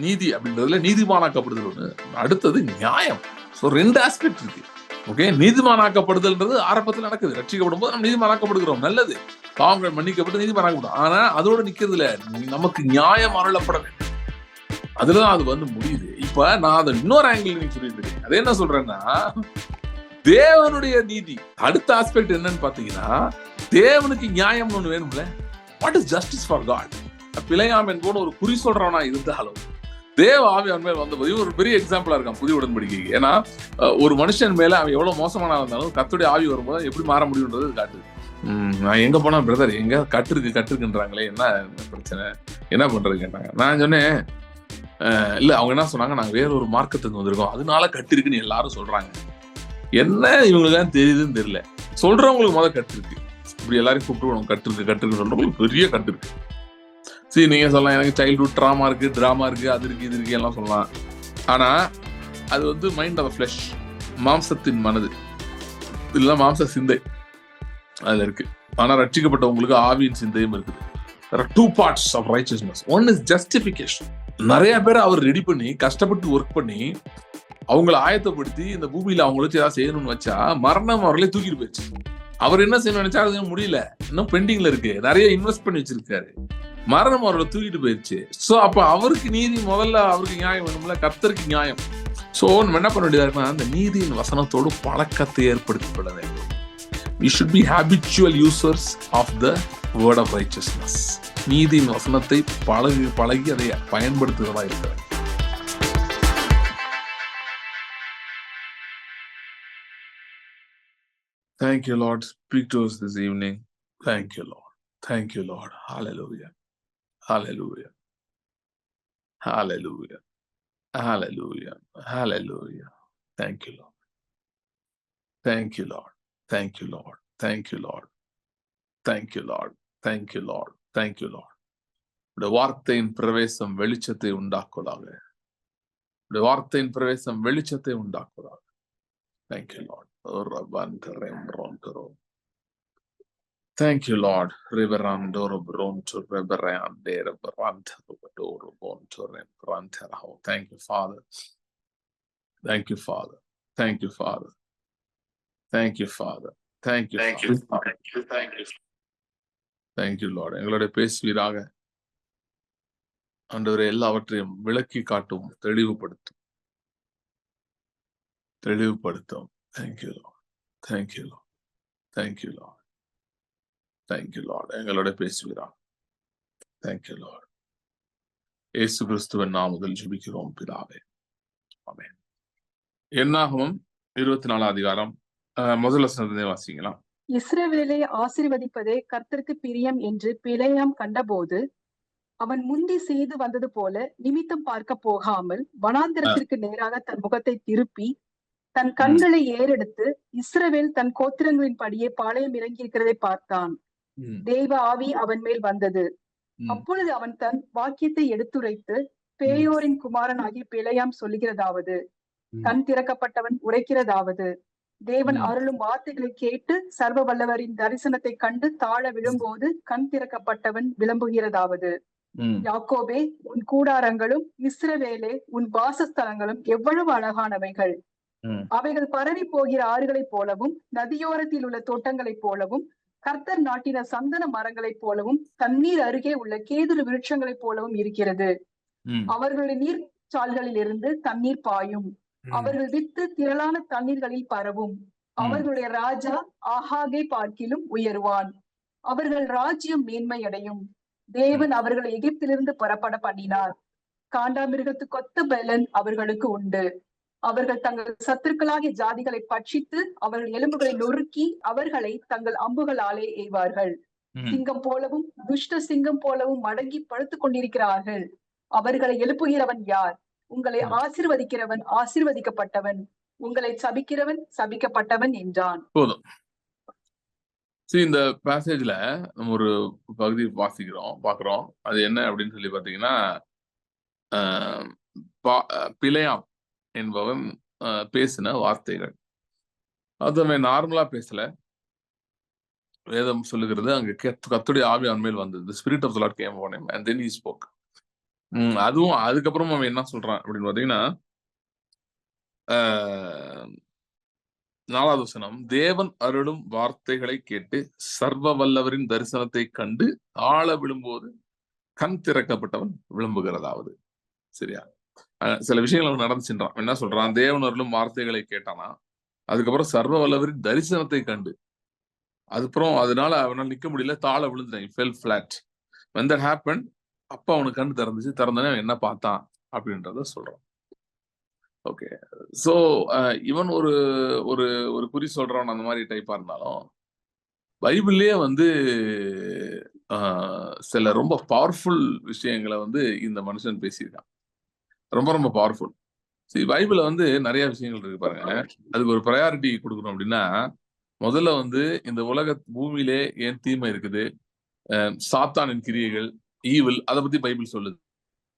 நீதி அப்படின்றதுல நீதிமானாக்கப்படுதல் ஒண்ணு, அடுத்தது நியாயம். ஸோ 2 ஆஸ்பெக்ட் இருக்கு. ஓகே, நீதிமானாக்கப்படுதல்ன்றது ஆரம்பத்தில் நடக்குது. ரட்சிக்கப்படும் போது நம்ம நீதிமானாக்கப்படுகிறோம், நல்லது. பாவங்கள் மன்னிக்கப்பட்டு நீதிமானாக்கப்படும். ஆனா அதோட நிக்கிறது இல்ல, நமக்கு நியாயம் அருளப்பட வேண்டும். அதுலதான் அது வந்து முடியுது. இப்ப நான் அதை இன்னொரு ஆங்கிள் நீங்க சொல்லிட்டு இருக்கேன். அது என்ன சொல்றேன்னா, தேவனுடைய நீதி அடுத்த ஆஸ்பெக்ட் என்னன்னு பாத்தீங்கன்னா, தேவனுக்கு நியாயம் ஒண்ணு வேணும்ல. What is justice for God? பிழையாம் என்போன்னு ஒரு குறி சொல்றவனா இருந்தாலும் தேவ ஆவியான் மேல் வந்தபோது ஒரு பெரிய எக்ஸாம்பிளா இருக்கான் புதிய உடன்படிக்கைக்கு. ஏன்னா ஒரு மனுஷன் மேல அவன் எவ்வளவு மோசமான இருந்தாலும் கர்த்தருடைய ஆவி வரும்போது எப்படி மாற முடியும்ன்றது காட்டுது. நான் எங்க போனா பிரதர் எங்க கட்டுருக்குன்றாங்களே, என்ன பிரச்சனை, என்ன பண்றது கேட்டாங்க. நான் சொன்னேன், இல்ல அவங்க என்ன சொன்னாங்க, நாங்க வேற ஒரு மார்க்கத்துக்கு வந்திருக்கோம், அதனால கட்டிருக்குன்னு எல்லாரும் சொல்றாங்க. என்ன இவங்களுக்கு தெரியுதுன்னு தெரியல. சொல்றவங்களுக்கு முதல் கட்டிருக்கு. இப்படி எல்லாரும் கூப்பிட்டு கட்டிருக்கு சொல்றவங்களுக்கு பெரிய கட்டிருக்கு. சரி, நீங்க சொல்லலாம் எனக்கு சைல்ட்ஹுட் ட்ராமா இருக்கு, டிராமா இருக்கு, அது இருக்கு, இது இருக்கு எல்லாம் சொல்லலாம். ஆனா அது வந்து மைண்ட் ஆஃப் ஃபிளஷ், மாம்சத்தின் மனது, இல்ல மாம்ச சிந்தை அதுல இருக்கு. ஆனா ரட்சிக்கப்பட்டவங்களுக்கு ஆவியின் சிந்தையும் இருக்குது. There are 2 parts of righteousness. One is justification. நிறைய பேர் அவர் ரெடி பண்ணி கஷ்டப்பட்டு ஒர்க் பண்ணி அவங்களை ஆயத்தப்படுத்தி இந்த பூமியில அவங்கள வச்சு ஏதாவது செய்யணும்னு வச்சா மரணம் அவர்களே தூக்கிட்டு போயிடுச்சு. அவர் என்ன செய்யணும்னு நினைச்சா அது முடியல, இன்னும் பெண்டிங்ல இருக்கு, நிறைய இன்வெஸ்ட் பண்ணி வச்சிருக்காரு, மரணம் அவர்களை தூக்கிட்டு போயிடுச்சு. ஸோ அப்ப அவருக்கு நீதி முதல்ல, அவருக்கு நியாயம் வேணும்ல, கர்த்தருக்கு நியாயம். ஸோ நம்ம என்ன பண்ண வேண்டியதா இருக்குன்னா, அந்த நீதியின் வசனத்தோடு பழக்கத்தை ஏற்படுத்திக் வேண்டும். We should be habitual users of the word of righteousness. நீதியின் வசனத்தை பழகி அதை பயன்படுத்துவதா இருக்கிறது. Thank you, Lord. Speak to us this evening. Thank you, Lord. Thank you, Lord. Hallelujah. Hallelujah. Hallelujah. Hallelujah. Hallelujah. Thank you, Lord. Thank you, Lord. Thank you, Lord. Thank you, Lord. Thank you, Lord. Thank you, Lord. Thank you, Lord. உடைய வார்த்தையின் பிரவேசம் வெளிச்சத்தை உண்டாக்குவதாக. உடைய வார்த்தையின் பிரவேசம் வெளிச்சத்தை உண்டாக்குவதாக. Thank you, Lord. Thank you, Lord. Thank you, Father. Thank you, Father. Thank you, Father. Thank you, Father. Thank you, Thank you, Thank you, Thank you. Thank you, Lord. எங்களுடைய பேசுவீராக. ஆண்டவரே, எல்லாவற்றையும் விளக்கி காட்டும், தெளிவுபடுத்தும். Thank you, Lord. Thank you, Lord. Thank you, Lord. Thank you, Lord. எங்களுடைய பேசுவீராக. Thank you, Lord. இயேசு கிறிஸ்துவின் நாமத்தில் ஜெபிக்கிறோம் பிதாவே. ஆமென். என்னாகமம் 24 அதிகாரம் முதல் வசனத்தை வாசிங்களா. இஸ்ரவேலை ஆசீர்வதிப்பதே கர்த்தருக்கு பிரியம் என்று பிலேயாம் கண்டபோது அவன் முந்தி செய்து வந்தது போல நிமித்தம் பார்க்க போகாமல் வனாந்திரத்திற்கு நேராக தன் முகத்தை திருப்பி தன் கண்களை ஏறெடுத்து இஸ்ரவேல் தன் கோத்திரங்களின் படியே பாளையம் இறங்கி இருக்கிறதை பார்த்தான். தேவ ஆவி அவன் மேல் வந்தது. அப்பொழுது அவன் தன் வாக்கியத்தை எடுத்துரைத்து பேயோரின் குமாரன் ஆகிய பிலேயாம் சொல்லுகிறதாவது, கண் திறக்கப்பட்டவன் உரைக்கிறதாவது, தேவன் அருளும் வார்த்தைகளை கேட்டு சர்வ வல்லவரின் தரிசனத்தை கண்டு தாழ விழும்போது கண் திறக்கப்பட்டவன் விளம்புகிறதாவது, யாக்கோபே உன் கூடாரங்களும் இஸ்ரவேலே உன் வாசஸ்தலங்களும் எவ்வளவு அழகானவைகள். அவைகள் பரவி போகிற ஆறுகளைப் போலவும் நதியோரத்தில் உள்ள தோட்டங்களைப் போலவும் கர்த்தர் நாட்டின சந்தன மரங்களைப் போலவும் தண்ணீர் அருகே உள்ள கேதுரு விருட்சங்களைப் போலவும் இருக்கிறது. அவர்களுடைய நீர்ச்சால்களில் இருந்து தண்ணீர் பாயும். அவர்கள் வித்து திரளான தண்ணீர்களில் பரவும். அவர்களுடைய ராஜா ஆகாகை பார்க்கிலும் உயர்வான். அவர்கள் ராஜ்யம் மேன்மையடையும். தேவன் அவர்களை எகிப்திலிருந்து புறப்பட பண்ணினார். காண்டாமிருகத்துக்கொத்த பலன் அவர்களுக்கு உண்டு. அவர்கள் தங்கள் சத்துருக்களாகிய ஜாதிகளை பட்சித்து அவர்கள் எலும்புகளை நொறுக்கி அவர்களை தங்கள் அம்புகளாலே எய்வார்கள். சிங்கம் போலவும் துஷ்ட சிங்கம் போலவும் மடங்கி படுத்துக் கொண்டிருக்கிறார்கள். அவர்களை எழுப்புகிறவன் யார்? உங்களை ஆசீர்வதிக்கிறவன் ஆசீர்வதிக்கப்பட்டவன், உங்களை சபிக்கிறவன் சபிக்கப்பட்டவன் என்றான். போதும். இந்த பேசேஜ்ல நம்ம ஒரு பகுதி பாக்குறோம். அது என்ன அப்படின்னு சொல்லி பாத்தீங்கன்னா, பிலேயாம் என்பவன் பேசின வார்த்தைகள். அது அவன் நார்மலா பேசல. வேதம் சொல்லுகிறது, அங்க கர்த்தருடைய ஆவி அவன் மேல் வந்தது. The spirit of the Lord came upon him and then he spoke. அதுவும் அதுக்கப்புறம் அவன் என்ன சொல்றான் அப்படின்னு பாத்தீங்கன்னா 4வது வசனம், தேவன் அருளும் வார்த்தைகளை கேட்டு சர்வ வல்லவரின் தரிசனத்தை கண்டு ஆழ விழும்போது கண் திறக்கப்பட்டவன் விளம்புகிறதாவது. சரியா? சில விஷயங்கள் நடந்துச்சுன்றான். என்ன சொல்றான்? தேவன் அருளும் வார்த்தைகளை கேட்டானா, அதுக்கப்புறம் சர்வ வல்லவரின் தரிசனத்தை கண்டு, அதுக்கப்புறம் அதனால அவனால் நிக்க முடியல, தாழ விழுந்துட்டான். Fell flat. when that happened, அப்ப அவனுக்கு கண் திறந்துச்சு. திறந்தோடனே அவன் என்ன பார்த்தான் அப்படின்றத சொல்றான். ஓகே. சோ இவன் ஒரு ஒரு ஒரு குறி சொல்றான் அந்த மாதிரி டைப்பா இருந்தாலும், பைபிள்லயே வந்து சில ரொம்ப பவர்ஃபுல் விஷயங்களை வந்து இந்த மனுஷன் பேசியிருக்கான். ரொம்ப ரொம்ப பவர்ஃபுல். சரி, பைபிள்ல வந்து நிறைய விஷயங்கள் இருக்கு பாருங்க. அதுக்கு ஒரு ப்ரையாரிட்டி கொடுக்கணும் அப்படின்னா, முதல்ல வந்து இந்த உலக பூமியிலே ஏன் தீமை இருக்குது, சாத்தானின் கிரியைகள், ஈவில், அதை பத்தி பைபிள் சொல்லுது.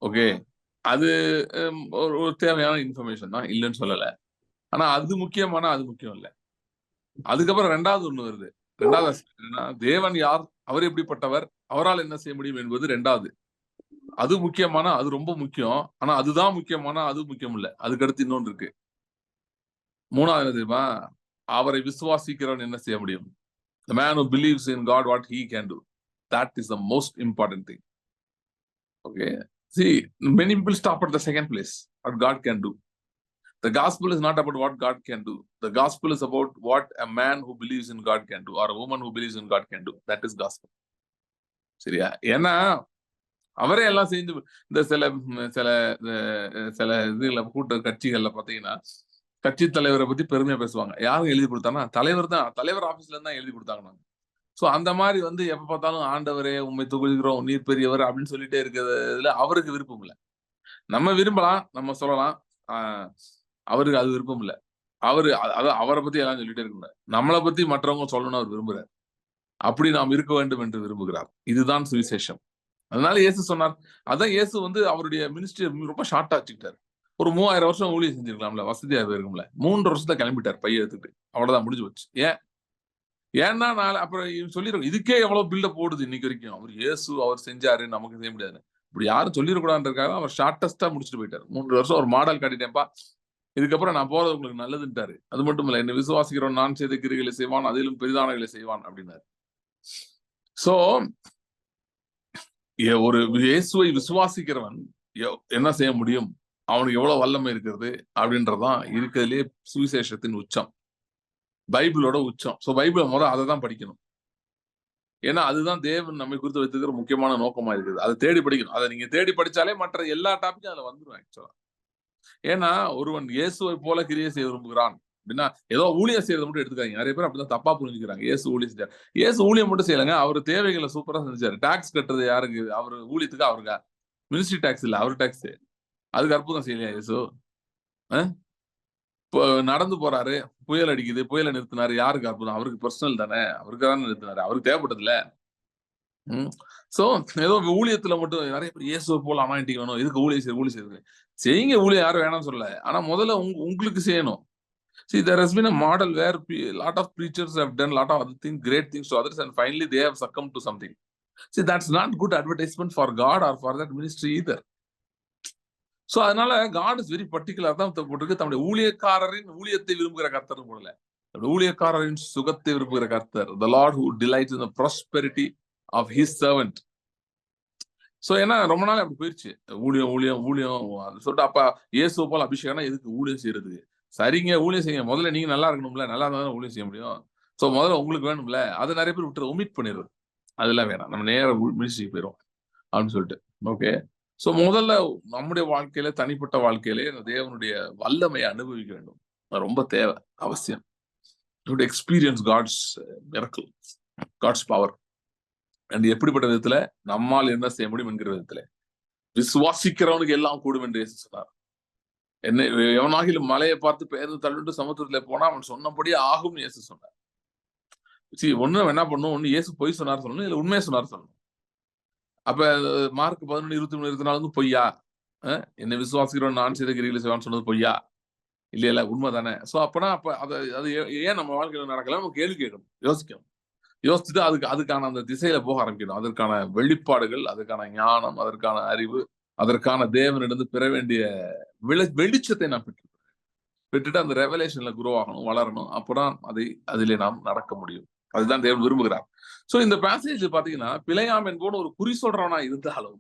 ஓகே, அது ஒரு தேவையான இன்ஃபர்மேஷன் தான், இல்லைன்னு சொல்லல. ஆனா அது முக்கியமான, அது முக்கியம் இல்லை. அதுக்கப்புறம் 2வது ஒண்ணு வருது. 2வது என்னன்னா, தேவன் யார், அவர் எப்படிப்பட்டவர், அவரால் என்ன செய்ய முடியும் என்பது 2வது. அது முக்கியமான, அது ரொம்ப முக்கியம். ஆனா அதுதான் முக்கியமான, அது முக்கியம் இல்ல. அதுக்கு அடுத்து இன்னொன்று இருக்கு. 3வது தெரியுமா? அவரை விசுவாசிக்கிறவன் என்ன செய்ய முடியும்? The man who believes in God, what he can do. That is the most important thing. Okay. See, many people stop at the second place, what God can do. The gospel is not about what God can do. The gospel is about what a man who believes in God can do, or a woman who believes in God can do. That is gospel. சரியா? ஏன்னா அவரே எல்லாம் செஞ்சு, இந்த சில சில சில இதுல கூட்ட கட்சிகள்ல பாத்தீங்கன்னா, கட்சி தலைவரை பத்தி பெருமையா பேசுவாங்க. யாரும் எழுதி கொடுத்தாங்கன்னா தலைவர் தான், தலைவர் ஆபீஸ்ல இருந்தா எழுதி கொடுத்தாங்க. சோ அந்த மாதிரி வந்து எப்ப பார்த்தாலும் ஆண்டவரே உண்மை துகுகிறோம், நீர் பெரியவர் அப்படின்னு சொல்லிட்டே இருக்கிறதுல அவருக்கு விருப்பம் இல்லை. நம்ம விரும்பலாம், நம்ம சொல்லலாம். அவருக்கு அது விருப்பம் இல்லை. அவரை பத்தி எல்லாம் சொல்லிட்டே இருக்க, நம்மளை பத்தி மற்றவங்க சொல்லணும்னு அவர் விரும்புறார். அப்படி நாம் இருக்க வேண்டும் என்று விரும்புகிறார். இதுதான் சுவிசேஷம். அதனால இயேசு சொன்னார். அதான் இயேசு வந்து அவருடைய மினிஸ்ட்ரி ரொம்ப ஷார்ட்டா வச்சுக்கிட்டாரு. ஒரு 3000 வருஷம் ஊழியம் செஞ்சிருக்கலாம்ல, வசதியா இருக்கும்ல. 3 வருஷத்துல கிளம்பிட்டார் பைய எடுத்துட்டு. அவ்வளவுதான், முடிஞ்சு போச்சு. ஏன்னா அப்புறம் சொல்லிருக்கோம், இதுக்கே எவ்வளவு பில்டப் போடுது இன்னைக்கு வரைக்கும். அவர் இயேசு அவர் செஞ்சாரு, நமக்கு செய்ய முடியாது. இப்படி யாரும் சொல்லிடக்கூடாதுன்றதுக்காக அவர் ஷார்ட்டஸ்டா முடிச்சுட்டு போயிட்டாரு. 3 வருஷம் ஒரு மாடல் காட்டிட்டேன்ப்பா, இதுக்கப்புறம் நான் போறது உங்களுக்கு நல்லதுன்ட்டாரு. அது மட்டும் இல்ல, என்ன விசுவாசிக்கிறவன் நான் செய்த கிரிகளை செய்வான், அதிலும் பெரிதானங்களை செய்வான் அப்படின்னாரு. சோ ஒரு இயேசுவை விசுவாசிக்கிறவன் என்ன செய்ய முடியும், அவனுக்கு எவ்வளவு வல்லமை இருக்கிறது அப்படின்றதான் இருக்கிறதுலே சுவிசேஷத்தின் உச்சம், பைபிளோட உச்சம். சோ பைபிள் முறை அதை தான் படிக்கணும். ஏன்னா அதுதான் தேவன் நம்மை குறித்து வைத்திருக்கிற முக்கியமான நோக்கமா இருக்குது. அதை தேடி படிக்கணும். அதை நீங்க தேடி படிச்சாலே மற்ற எல்லா டாபிக்கும் அதுல வந்துடும் ஆக்சுவலா. ஏன்னா ஒருவன் இயேசுவை போல கிரியை செய்ய விரும்புகிறான் அப்படின்னா, ஏதோ ஊழியம் செய்யறதை மட்டும் எடுத்துக்காங்க. நிறைய பேர் அப்படிதான் தப்பா புரிஞ்சுக்கிறாங்க. இயேசு ஊழியம் செஞ்சார். இயேசு ஊழியம் மட்டும் செய்யலங்க, அவர் தேவைகளை சூப்பரா செஞ்சாரு. டாக்ஸ் கட்டுறது யாருக்கு? அவர் ஊழியத்துக்கு. அவருக்கு மினிஸ்ட்ரி டாக்ஸ் இல்ல, அவர் டாக்ஸ். அதுக்கு அற்புதம் செய்யலையா இயேசு? நடந்து போறாரு, புயல் அடிக்குது, புயலை நிறுத்தினாரு. யாருக்கு அற்புதம்? அவருக்கு பர்சனல் தானே, அவருக்கு தானே நிறுத்தினாரு, அவருக்கு தேவைப்பட்டது இல்ல. சோ ஏதோ ஊழியத்துல மட்டும் நிறைய பேர் இயேசுவை போல அனாயிண்டிங் வேணும், இதுக்கு ஊழியம் செய்யுங்க. ஊழியம் யாரும் வேணாம்னு சொல்லல. ஆனா முதல்ல உங்களுக்கு செய்யணும். See, there has been a model where a lot of preachers have done a lot of other things, great things to others, and finally they have succumbed to something. See, that's not good advertisement for God or for that ministry either. So அதனால God is very particular. தான் போட்டிருக்கு, தம்முடைய ஊழியக்காரரின் ஊழியத்தை விரும்புகிற கர்த்தர் போடல, ஊழியக்காரரின் சுகத்தை விரும்புகிற கர்த்தர். The Lord who delights in the prosperity of his servant. So ஏன்னா ரொம்ப நாள் அப்படி போயிருச்சு, ஊழியம் ஊழியம் ஊழியம் சொல்லிட்டு. அப்ப இயேசு போல அபிஷேகம் எதுக்கு ஊழியம் செய்யறதுக்கு? சரிங்க, ஊழியம் செய்யுங்க. முதல்ல நீங்க நல்லா இருக்கணும்ல, நல்லா இருந்தாலும் ஊழியம் செய்ய முடியும். சோ முதல்ல உங்களுக்கு வேணும்ல, அதை நிறைய பேர் விட்டு ஒமிட் பண்ணிடுறது. அதெல்லாம் வேணாம், நம்ம நேரம் மினிஸ்ட்ரிக்கு போயிடும் அப்படின்னு சொல்லிட்டு. ஓகே. சோ முதல்ல நம்முடைய வாழ்க்கையில, தனிப்பட்ட வாழ்க்கையிலே தேவனுடைய வல்லமையை அனுபவிக்க வேண்டும். ரொம்ப தேவை, அவசியம். Experience God's miracle, God's power. And எப்படிப்பட்ட விதத்துல? நம்மால் என்ன செய்ய முடியும் என்கிற விதத்துல. விசுவாசிக்கிறவனுக்கு எல்லாம் கூடும் என்று இயேசு சொன்னார். என்ன எவனாகிலும் மலையை பார்த்து பெயர்ந்து தள்ளிட்டு சமுத்திரத்துல போனா அவன் சொன்னபடியே ஆகும் இயேசு சொன்னார். ஒண்ணு என்ன பண்ணும், ஒண்ணு இயேசு பொய் சொன்னார் சொல்லணும், இல்ல உண்மையை சொன்னார் சொல்லணும். அப்ப மார்க் 11:23-24 பொய்யா? என்ன விசுவாசிக்கிறவன் நான் செய்த கிரிகளை செய்வான்னு சொன்னது பொய்யா? இல்லையா? உண்மை தானே. சோ அப்பனா அது ஏன் நம்ம வாழ்க்கையில நடக்கல? நம்ம கேள்வி கேட்கணும், யோசிக்கணும். யோசிச்சுட்டு அதுக்கான அந்த திசையில போக ஆரம்பிக்கணும். அதற்கான வெளிப்பாடுகள், அதற்கான ஞானம், அதற்கான அறிவு, அதற்கான தேவனிடந்து பெற வேண்டிய வெளிச்சத்தை நாம் பெற்றுட்டு அந்த ரெவலேஷன்ல குரோ ஆகணும், வளரணும். அப்பதான் அதிலே நாம் நடக்க முடியும். அதுதான் தேவன் விரும்புகிறார். சோ இந்த பேசேஜ் பாத்தீங்கன்னா, பிழையாம் என்போடு ஒரு குறி சொல்றவனா இருந்தாலும்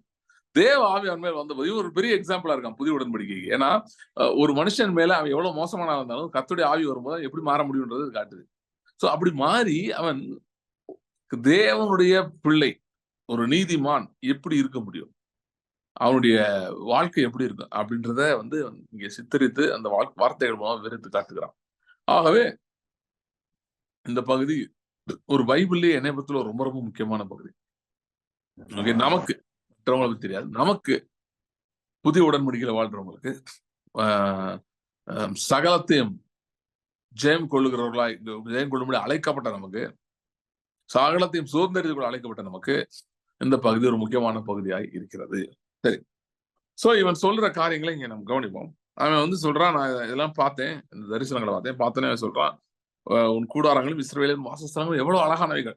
தேவ ஆவியான் மேல் வந்தபோது ஒரு பெரிய எக்ஸாம்பிளா இருக்கான் புதிய உடன்படிக்கைக்கு. ஏன்னா ஒரு மனுஷன் மேல அவன் எவ்வளவு மோசமான இருந்தாலும் கர்த்தருடைய ஆவி வரும்போது எப்படி மாற முடியும்ன்றது காட்டுது. சோ அப்படி மாறி அவன் தேவனுடைய பிள்ளை, ஒரு நீதிமான் எப்படி இருக்க முடியும், அவனுடைய வாழ்க்கை எப்படி இருக்கும் அப்படின்றத இங்க சித்தரித்து அந்த வார்த்தைகள் மூலம் விவரித்து காட்டுகிறான். ஆகவே இந்த பகுதி ஒரு பைபிள்லயே என்னை பொறுத்தவரை ரொம்ப ரொம்ப முக்கியமான பகுதி. நமக்கு மற்றவங்களுக்கு தெரியாது, நமக்கு புதிய உடன்படிக்கையில வாழ்றவங்களுக்கு சகலத்தையும் ஜெயம் கொள்ளுகிறவர்களாய் ஜெயம் கொள்ளும்படி அழைக்கப்பட்ட நமக்கு, சகலத்தையும் சுதந்திரித்து கொள்ள அழைக்கப்பட்ட நமக்கு இந்த பகுதி ஒரு முக்கியமான பகுதியாய் இருக்கிறது. சரி, சோ இவன் சொல்ற காரியங்களை இங்க நம்ம கவனிப்போம். அவன் சொல்றான், நான் இதெல்லாம் பார்த்தேன், இந்த தரிசனங்களை பார்த்தேனே சொல்றான், உன் கூடாரங்களும் இஸ்ரவேலின் வாசஸ்தலங்களும் எவ்வளவு அழகானவைகள்,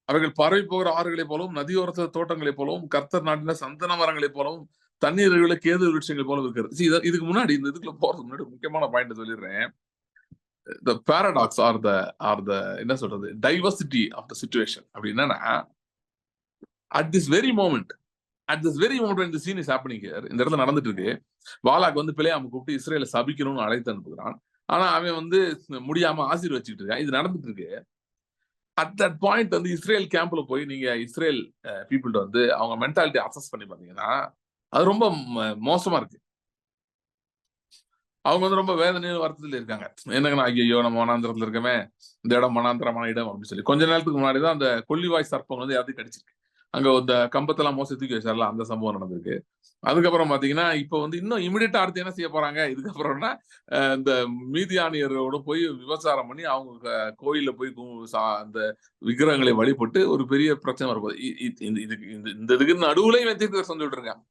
அவைகள் பரவி போகிற ஆறுகளைப் போலவும் நதியோரத்த தோட்டங்களைப் போலவும் கர்த்தர் நாட்டின சந்தன மரங்களைப் போலவும் தண்ணீர்களை கேது விருட்சங்கள் போல இருக்கிறது. இதுக்கு முன்னாடி இந்த இதுக்குள்ள போறதுக்கு முன்னாடி முக்கியமான பாயிண்ட் சொல்லிடுறேன். the paradox or the என்ன சொல்றது, diversity of the situation அப்படின்னா, at this very moment when the scene is happening here, இந்த இடத்துல நடந்துட்டு இருக்கு, பாலாக் பிலேயாமை கூப்பிட்டு இஸ்ரேலை சபிக்கணும்னு அழைத்து அனுப்புகிறான். ஆனா அவன் முடியாம ஆசீர்வச்சிட்டு இருக்கான். இது நடந்துட்டு இருக்கு. அட் தட் பாயிண்ட் இஸ்ரேல் கேம்ப்ல போய் நீங்க இஸ்ரேல் பீப்புள்கிட்ட அவங்க மென்டாலிட்டி அசஸ் பண்ணி பாத்தீங்கன்னா அது ரொம்ப மோசமா இருக்கு. அவங்க ரொம்ப வேதனையில் வருத்தத்தில் இருக்காங்க. என்னங்கன்னா, ஐயோ நம்ம வனாந்திரத்துல இருக்கமே, இந்த இடம் வனாந்திரமான இடம் அப்படின்னு சொல்லி. கொஞ்ச நேரத்துக்கு முன்னாடிதான் அந்த கொல்லிவாய் சர்ப்பம் யாரையும் கடிச்சிருக்கு. அங்க இந்த கம்பத்தெல்லாம் மோச தூக்கி வச்சார்ல, அந்த சம்பவம் நடந்திருக்கு. அதுக்கப்புறம் பாத்தீங்கன்னா இப்ப இன்னும் இமிடியேட்டா அடுத்து என்ன செய்ய போறாங்க இதுக்கப்புறம்னா, இந்த மீதியானியரோட போய் விபச்சாரம் பண்ணி அவங்க கோயில்ல போய் அந்த விக்கிரகங்களை வழிபட்டு ஒரு பெரிய பிரச்சனை வரப்போகுது. இந்த இதுக்கு நடுவுல தீர்க்கதரிசனம் சொல்லிட்டு இருக்காங்க.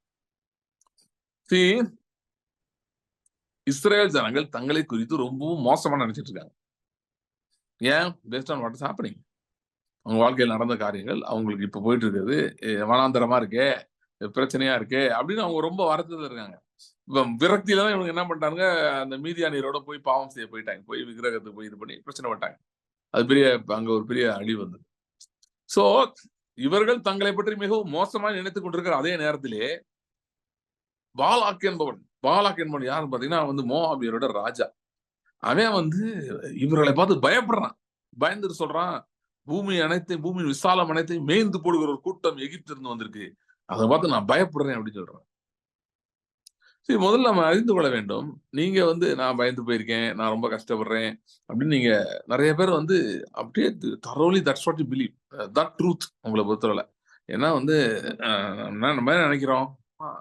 இஸ்ரேல் ஜனங்கள் தங்களை குறித்து ரொம்பவும் மோசமா நினைச்சிட்டு இருக்காங்க. ஏன்? Based on what is happening. அவங்க வாழ்க்கையில் நடந்த காரியங்கள் அவங்களுக்கு இப்ப போயிட்டு இருக்கிறது வனாந்தரமா இருக்கே, பிரச்சனையா இருக்கே அப்படின்னு அவங்க ரொம்ப வருத்தத்துல இருக்காங்க. இப்ப விரக்தியில தான் இவங்க என்ன பண்ணிட்டாங்க, அந்த மீதியானியரோட போய் பாவம் செய்ய போயிட்டாங்க. போய் விக்கிரகத்துக்கு போய் இது பண்ணி பிரச்சனை பண்ணிட்டாங்க. அது அங்க ஒரு பெரிய அழிவு வந்தது. சோ இவர்கள் தங்களை பற்றி மிகவும் மோசமாக நினைத்துக் கொண்டிருக்கிற அதே நேரத்திலே பாலாக் என்பவன் யாருன்னு பாத்தீங்கன்னா மோவாபியரோட ராஜா. அவன் இவர்களை பார்த்து பயப்படுறான். பயந்துட்டு சொல்றான், பூமி விசாலம் அனைத்தையும் மேய்ந்து போடுகிற ஒரு கூட்டம் எகிப்து இருந்து வந்திருக்கு, அதை பார்த்து நான் பயப்படுறேன் அப்படின்னு சொல்றேன். சரி, முதல்ல நம்ம அறிந்து கொள்ள வேண்டும். நீங்க நான் பயந்து போயிருக்கேன், நான் ரொம்ப கஷ்டப்படுறேன் அப்படின்னு நீங்க நிறைய பேர் அப்படியே thoroughly that's what you believe, that truth உங்களை பொறுத்தவரை. ஏன்னா நம்ம நினைக்கிறோம்,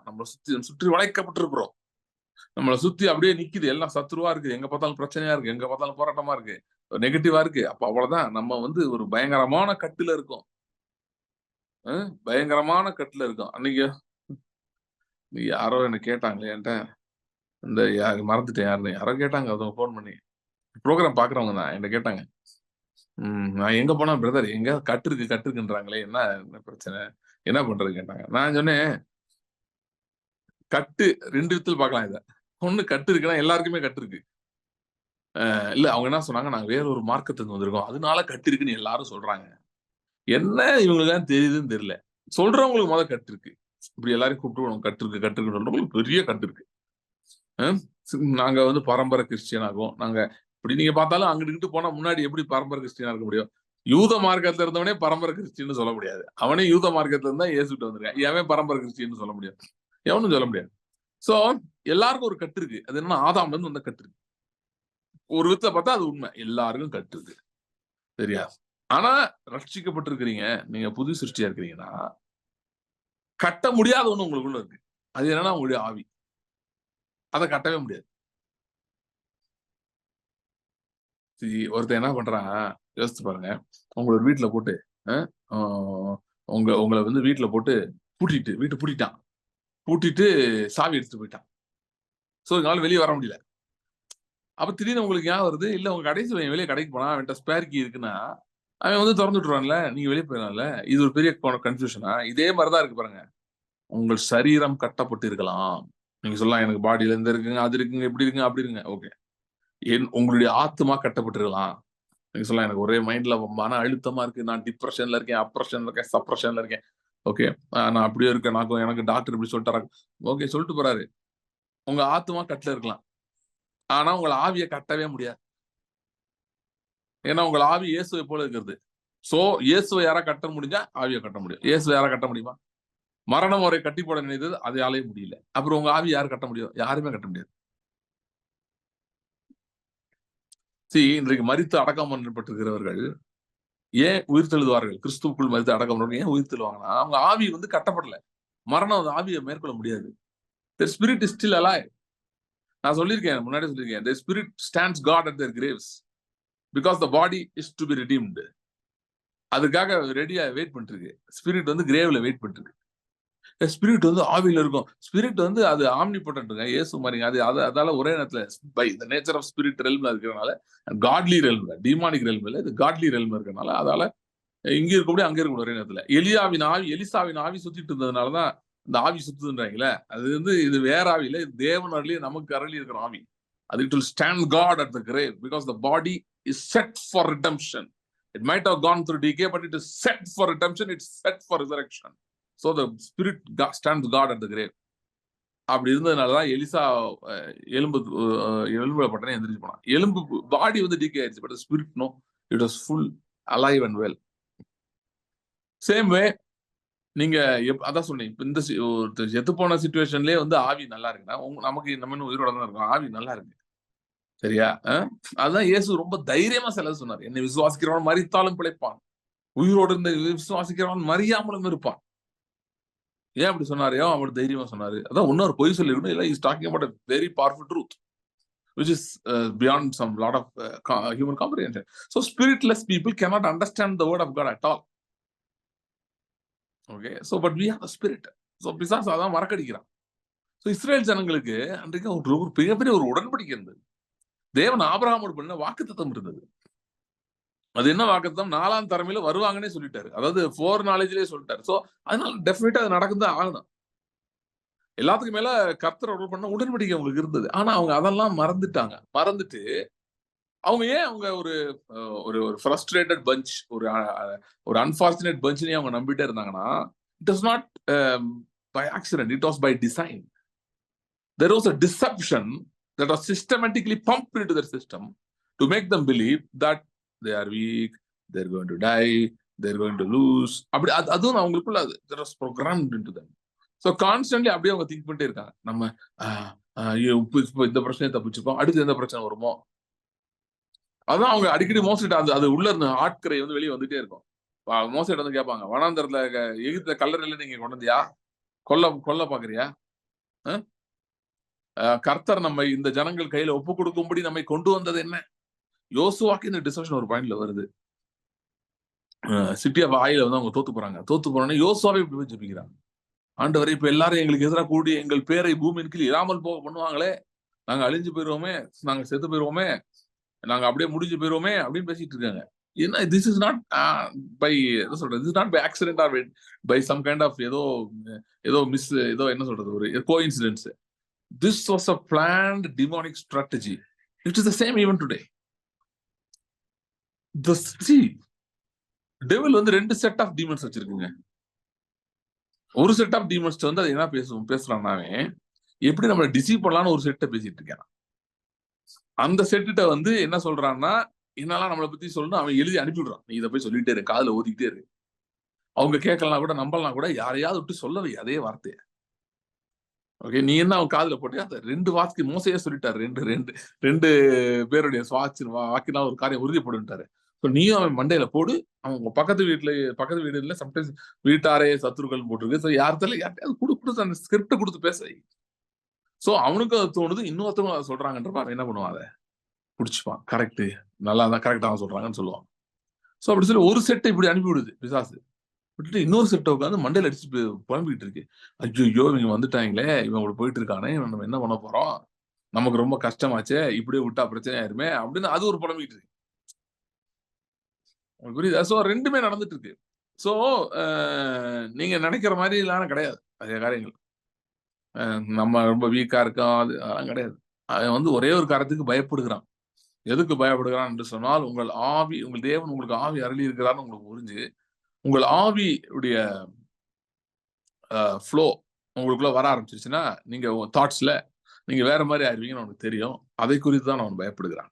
நம்மளை சுற்றி வளைக்கப்பட்டிருக்கிறோம், நம்மளை சுத்தி அப்படியே நிக்குது, எல்லாம் சத்ருவா இருக்கு, எங்க பார்த்தாலும் பிரச்சனையா இருக்கு, எங்க பார்த்தாலும் போராட்டமா இருக்கு, நெகட்டிவா இருக்கு. அப்ப அவ்வளவுதான், நம்ம ஒரு பயங்கரமான கட்டுல இருக்கோம், பயங்கரமான கட்டுல இருக்கோம். அன்னைக்கு யாரோ என்ன கேட்டாங்களே, என்கிட்ட இந்த மறந்துட்டேன் யாருன்னு, யாரோ கேட்டாங்க, அவங்க போன் பண்ணி, ப்ரோக்ராம் பாக்குறவங்க தான் என்கிட்ட கேட்டாங்க, நான் எங்க போனா பிரதர் எங்க கட்டு இருக்குன்றாங்களே, என்ன பிரச்சனை, என்ன பண்றது கேட்டாங்க. நான் சொன்னேன், கட்டு ரெண்டு விதத்தில் பார்க்கலாம். இதை ஒண்ணு, கட்டு இருக்குன்னா எல்லாருக்குமே கட்டு இருக்கு. இல்ல, அவங்க என்ன சொன்னாங்க, நாங்க வேற ஒரு மார்க்கத்துக்கு வந்திருக்கோம், அதனால கட்டு இருக்குன்னு எல்லாரும் சொல்றாங்க. என்ன இவங்களுக்கு தான் தெரியுதுன்னு தெரியல. சொல்றவங்களுக்கு முதல் கட்டு இருக்கு. இப்படி எல்லாரும் கூப்பிட்டு கட்டு இருக்கு சொல்றவங்களுக்கு பெரிய கட்டு இருக்கு. நாங்க பரம்பரை கிறிஸ்டியன் ஆகும், நாங்க இப்படி நீங்க பார்த்தாலும் அங்கிட்டு போனா முன்னாடி எப்படி பரம்பரை கிறிஸ்டியனா இருக்க முடியும்? யூத மார்க்கத்துல இருந்தவனே பரம்பரை கிறிஸ்டின்னு சொல்ல முடியாது. அவனே யூத மார்க்கத்துல இருந்தா இயேசுட்டு வந்திருக்கான், எவன் பரம்பரை கிறிஸ்டின்னு சொல்ல முடியாது? எவனும் சொல்ல முடியாது. சோ எல்லாருக்கும் ஒரு கட்டு இருக்கு. அது என்ன, ஆதாம்ல இருந்து வந்த கட்டு இருக்கு. ஒரு விதத்தை பார்த்தா அது உண்மை, எல்லாருக்கும் கட்டு இருக்கு, சரியா? ஆனா ரட்சிக்கப்பட்டிருக்கிறீங்க, நீங்க புது சிருஷ்டியா இருக்கிறீங்கன்னா கட்ட முடியாத ஒண்ணு உங்களுக்குள்ள இருக்கு. அது என்னன்னா உங்களுடைய ஆவி. அதை கட்டவே முடியாது. ஒருத்தர் என்ன பண்றான் யோசிச்சு பாருங்க. உங்களோட வீட்டுல போட்டு உங்களை வீட்டுல போட்டு வீட்டை பூட்டிட்டு சாவி எடுத்துட்டு போயிட்டான். சோ எங்களால வெளியே வர முடியல. அப்ப திடீர்னு உங்களுக்கு ஞாபகம் வருது, இல்ல உங்க கடைசி வெளியே கடைக்கு போனா அவன்கிட்ட ஸ்பேர் கீ இருக்குன்னா அவன் திறந்து விட்டுருவான்ல, நீங்க வெளியே போயிடலாம்ல. இது ஒரு பெரிய கன்ஃபியூஷனா? இதே மாதிரிதான் இருக்கு பாருங்க. உங்கள் சரீரம் கட்டப்பட்டு இருக்கலாம். நீங்க சொல்லலாம் எனக்கு பாடியில இருந்து இருக்குங்க, அது இருக்குங்க, இப்படி இருக்குங்க, அப்படி இருக்குங்க. ஓகே. உங்களுடைய ஆத்மா கட்டப்பட்டிருக்கலாம். நீங்க சொல்லலாம் எனக்கு ஒரே மைண்ட்ல மன அழுத்தமா இருக்கு, நான் டிப்ரெஷன்ல இருக்கேன், அப்ரெஷன்ல இருக்கேன், சப்ரெஷன்ல இருக்கேன். ஓகே. நான் அப்படியே இருக்கேன், எனக்கு டாக்டர் இப்படி சொல்லிட்டாரு. ஓகே, சொல்லிட்டு போறாரு. உங்க ஆத்மா கட்டல இருக்கலாம், ஆனா உங்கள் ஆவியை கட்டவே முடியாது. ஏன்னா உங்கள் ஆவி இயேசுவை போல இருக்கிறது. சோ இயேசுவை யாரா கட்ட முடிஞ்சா ஆவியை கட்ட முடியும். இயேசுவை யாரா கட்ட முடியுமா? மரணம் அவரை கட்டி போட நினைத்தது, அதையாலே முடியல. அப்புறம் உங்க ஆவி யாரு கட்ட முடியும்? யாருமே கட்ட முடியாது. இன்றைக்கு மரித்து அடக்கம் பண்ணப்பட்டிருக்கிறவர்கள் ஏன் உயிர் தெழுவார்கள்? கிறிஸ்துவுக்குள் மரித்து அடக்கம் பண்ணவர்கள் ஏன் உயிர் தெழுவாங்கன்னா, அவங்க ஆவி வந்து கட்டப்படல. மரணம் அந்த ஆவியை மேற்கொள்ள முடியாது. The spirit is still alive. நான் சொல்லியிருக்கேன், முன்னாடி சொல்லியிருக்கேன். The spirit stands guard at their graves because the body is to be redeemed. அதுக்காக ரெடியா வெயிட் பண்ணிட்டு இருக்கு. ஸ்பிரிட் வந்து கிரேவ்ல வெயிட் பண்ணிட்டு இருக்கு. ஸ்பிரிட் வந்து ஆவியில இருக்கும். ஸ்பிரிட் வந்து அது ஆம்னிபொட்டன்ட்ங்க, இயேசு மாதிரி. அதால ஒரே நேரத்துல by the nature of spirit ரெல்ம்ல இருக்கிறனால, காட்லி ரெல்ம்ல, டிமானிக் ரெல்ம் இல்ல, இது காட்லி ரெல்ம் இருக்கனால, அதால இங்க இருக்க முடியும், அங்க இருக்க ஒரே நேரத்துல. எலிசாவின் ஆவி சுத்திட்டு இருந்ததுனாலதான் இந்த ஆவி சுத்துதுன்றாங்களே, அது வந்து இது வேற ஆவி இல்ல, இது தேவன் அருளி நமக்கு அருளி இருக்கிற ஆவி. அது it will stand guard at the grave because the body is set for redemption. It might have gone through decay, but it is set for redemption. It's set for resurrection. So the spirit stands guard at the grave. அப்படி இருந்ததுனாலதான் Elisha எலும்புல பட்டனே எந்திரிச்சு போனான். எலும்பு பாடி வந்து decay ஆயிடுச்சு, but spirit no, it was full alive and well. Same way நீங்க அதான் சொன்னீங்க, இந்த செத்து போன சிச்சுவேஷன்லயே வந்து ஆவி நல்லா இருக்குன்னா, நமக்கு நம்ம உயிரோட தான் இருக்கும், ஆவி நல்லா இருக்கு. சரியா? அதுதான் இயேசு ரொம்ப தைரியமா சில சொன்னார். என்னை விசுவாசிக்கிறவன் மரித்தாலும் பிழைப்பான், உயிரோடு இருந்த விசுவாசிக்கிறவன் மறியாமலும் இருப்பான். ஏன் அப்படி சொன்னாரு? அவர் தைரியமா சொன்னாரு. அதான் இன்னொரு பொய் சொல்லிருக்கணும். இல்ல, is talking about a very powerful truth which is beyond some lot of human comprehension. So spiritless people cannot understand the word of God at all. Okay, so but we have a spirit. So பிசாசு அதான் மறக்கடிக்கிறான். So Israel ஜனங்களுக்கு அன்றைக்கு ஒரு மிகப்பெரிய ஒரு உடன்படிக்கை இருந்தது. தேவன் ஆபிரகாமோடு பண்ண வாக்குத்தத்தம் இருந்தது. அது என்ன வாக்குத்தத்தம்? 4ஆம் தலைமையில வருவாங்கன்னே சொல்லிட்டாரு. அதாவது 4 நாலேஜ்லயே சொல்லிட்டாரு. சோ அதனால டெஃபினட்டா அது நடக்குதான் ஆகணும். எல்லாத்துக்கும் மேல கர்த்தர் அருள் பண்ண உடன்படிக்கை அவங்களுக்கு இருந்தது. ஆனா அவங்க அதெல்லாம் மறந்துட்டாங்க. மறந்துட்டு அவங்க ஏன் அவங்க ஒரு ஒரு ஃப்ரஸ்ட்ரேட்டட் பஞ்ச், ஒரு அன்பார்ச்சுனேட் பஞ்ச்னே அவங்க நம்பிட்டே இருந்தாங்கன்னா, it was not by accident, it was by design. There was a deception that was systematically pumped into their system to make them believe that they are weak, they're going to die, they're going to lose. அப்படி அதுவும் அவங்களுக்குள்ள that was programmed into them. So constantly அப்படியே அவங்க think பண்ணிட்டே இருக்காங்க. நம்ம இந்த பிரச்சனையை தப்பிச்சுப்போம், அடுத்து எந்த பிரச்சனை வருமோ. அதான் அவங்க அடிக்கடி மோசிட்டு அது உள்ள இருந்த ஆட்கரை வந்து வெளியே வந்துட்டே இருக்கும். மோசிட்டு வந்து கேட்பாங்க, வனாந்தரத்துல எகிப்துல கல்லறையில நீங்க கொண்டு வந்தியா? கொல்ல பாக்குறியா? கர்த்தர் நம்ம இந்த ஜனங்கள் கையில ஒப்பு கொடுக்கும்படி நம்மை கொண்டு வந்தது என்ன? யோசுவாக்கு இந்த டிஸ்கஷன் ஒரு பாயிண்ட்ல வருது. சிட்டி ஆஃப் ஆயில வந்து அவங்க தோத்து போறாங்க. யோசுவாவே இப்படி போய் ஜெபிக்கிறாங்க. ஆண்டவரே, இப்ப எல்லாரும் எங்களுக்கு எதிராக கூடி எங்கள் பேரை பூமியின் கீழ் இராமல் போக பண்ணுவாங்களே, நாங்க அழிஞ்சு போயிருவோமே, நாங்க செத்து போயிருவோமே, நாங்க அப்படியே முடிஞ்சு போயிருவோமே அப்படின்னு பேசிட்டு இருக்காங்க. ஏன்னா திஸ் இஸ் நாட் பை என்ன சொல்றது, this is not by accident or by some kind of ஏதோ மிஸ், ஏதோ என்ன சொல்றது, ஒரு coincidence. This was a planned demonic strategy. It is the same even today. Devil வந்து 2 செட் ஆஃப் டீமன்ஸ் வச்சிருக்குங்க. ஒரு set of demons வந்து அது என்ன பேசுறான்னாவே, எப்படி நம்மளை டிசீவ் பண்ணலாம்னு ஒரு செட்டை பேசிட்டு இருக்கான். அந்த செட்டுட்ட வந்து என்ன சொல்றான்னா, என்னெல்லாம் நம்மளை பத்தி சொல்லணும் அவன் எழுதி அனுப்பிவிடுறான். நீ இதை போய் சொல்லிட்டே இரு, காதுல ஓதிக்கிட்டே இரு. அவங்க கேட்கலாம் கூட, நம்பலாம் கூட, யாரையாவது விட்டு சொல்லவை அதே வார்த்தையை. ஓகே, நீ என்ன அவன் காதுல போட்டியா? அந்த 2 வாக்கு மோசையே சொல்லிட்டாரு. ரெண்டு பேருடைய வாக்கினால் ஒரு காரியம் உறுதிப்படுட்டாரு. நீயும் அவன் மண்டையில போடு. அவங்க பக்கத்து வீடுல சம்டைம்ஸ் வீட்டாரே சத்துருக்கள் போட்டிருக்கு. யார்கிட்ட கொடுத்து அந்த ஸ்கிரிப்ட் கொடுத்து பேச. சோ அவனுக்கு அது தோணுது, இன்னொருத்தவங்க அதை சொல்றாங்கன்றப்ப அவன் என்ன பண்ணுவான், அதை பிடிச்சிப்பான். கரெக்ட், நல்லா தான், கரெக்டா சொல்றாங்கன்னு சொல்லுவான். சோ அப்படி சொல்லி ஒரு செட்டை இப்படி அனுப்பி விடுது பிசாசு. விட்டுட்டு இன்னொரு செட்டை உட்காந்து மண்டையில அடிச்சு புலம்பிக்கிட்டு இருக்கு. ஐயோ இவங்க வந்துட்டாங்களே, இவங்க போயிட்டு இருக்கானே, நம்ம என்ன பண்ண போறோம், நமக்கு ரொம்ப கஷ்டமாச்சே, இப்படியே விட்டா பிரச்சனை ஆயிருமே அப்படின்னு அது ஒரு புலம்பிக்கிட்டு இருக்கு. புரியுதா? சோ 2மே நடந்துட்டு இருக்கு. சோ நீங்க நினைக்கிற மாதிரி எல்லாம் கிடையாது அதே காரியங்கள். நம்ம ரொம்ப வீக்கா இருக்கோம் அதெல்லாம் கிடையாது. அவன் வந்து ஒரே ஒரு காரியத்துக்கு பயப்படுகிறான். எதுக்கு பயப்படுகிறான் என்று சொன்னால், உங்கள் ஆவி, உங்கள் தேவன் உங்களுக்கு ஆவி அருளி இருக்கிறான்னு உங்களுக்கு புரிஞ்சு, உங்கள் ஆவியுடைய ஃப்ளோ உங்களுக்குள்ள வர ஆரம்பிச்சிருச்சுன்னா, நீங்க தாட்ஸ்ல நீங்க வேற மாதிரி ஆயிருவீங்கன்னு அவனுக்கு தெரியும். அதை குறித்து தான் அவன் பயப்படுகிறான்.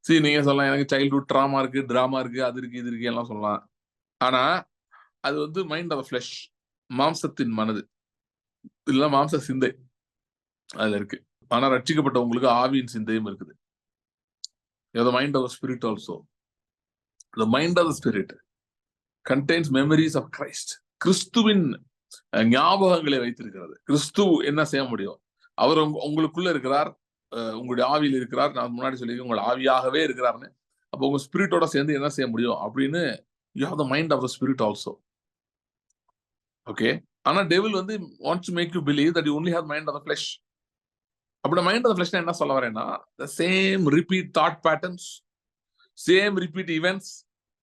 சரி, நீங்க சொல்லலாம் எனக்கு சைல்ட்ஹுட் ட்ராமா இருக்கு, டிராமா இருக்கு, அது இருக்கு, இது இருக்கு எல்லாம் சொல்லலாம். ஆனா அது வந்து மைண்ட் ஆஃப் ஃபிளஷ், மாம்சத்தின் மனது, இல்ல மாம்ச சிந்தை அதுல இருக்கு. ஆனா ரட்சிக்கப்பட்டவங்களுக்கு ஆவியின் சிந்தையும் இருக்குது. The mind of the spirit also. The mind of the spirit contains memories of Christ. கிறிஸ்துவின் ஞாபகங்களை வைத்திருக்கிறது. கிறிஸ்து என்ன செய்ய முடியும்? அவர் உங்களுக்குள்ள இருக்கிறார், உங்களுடைய ஆவியில் இருக்கிறார். நான் முன்னாடி சொல்லியிருக்கேன், உங்கள் ஆவியாகவே இருக்கிறார்னு. அப்போ உங்க ஸ்பிரிட்டோட சேர்ந்து என்ன செய்ய முடியும் அப்படின்னு you have the mind of the spirit also. Okay. ஆனா டெவில் வந்து wants to make you believe that you only have mind of the flesh. அப்படி மைண்ட் ஆஃப் த ஃபிளஷ்னா என்ன சொல்ல வரேன்னா, the same repeat thought patterns, same repeat events.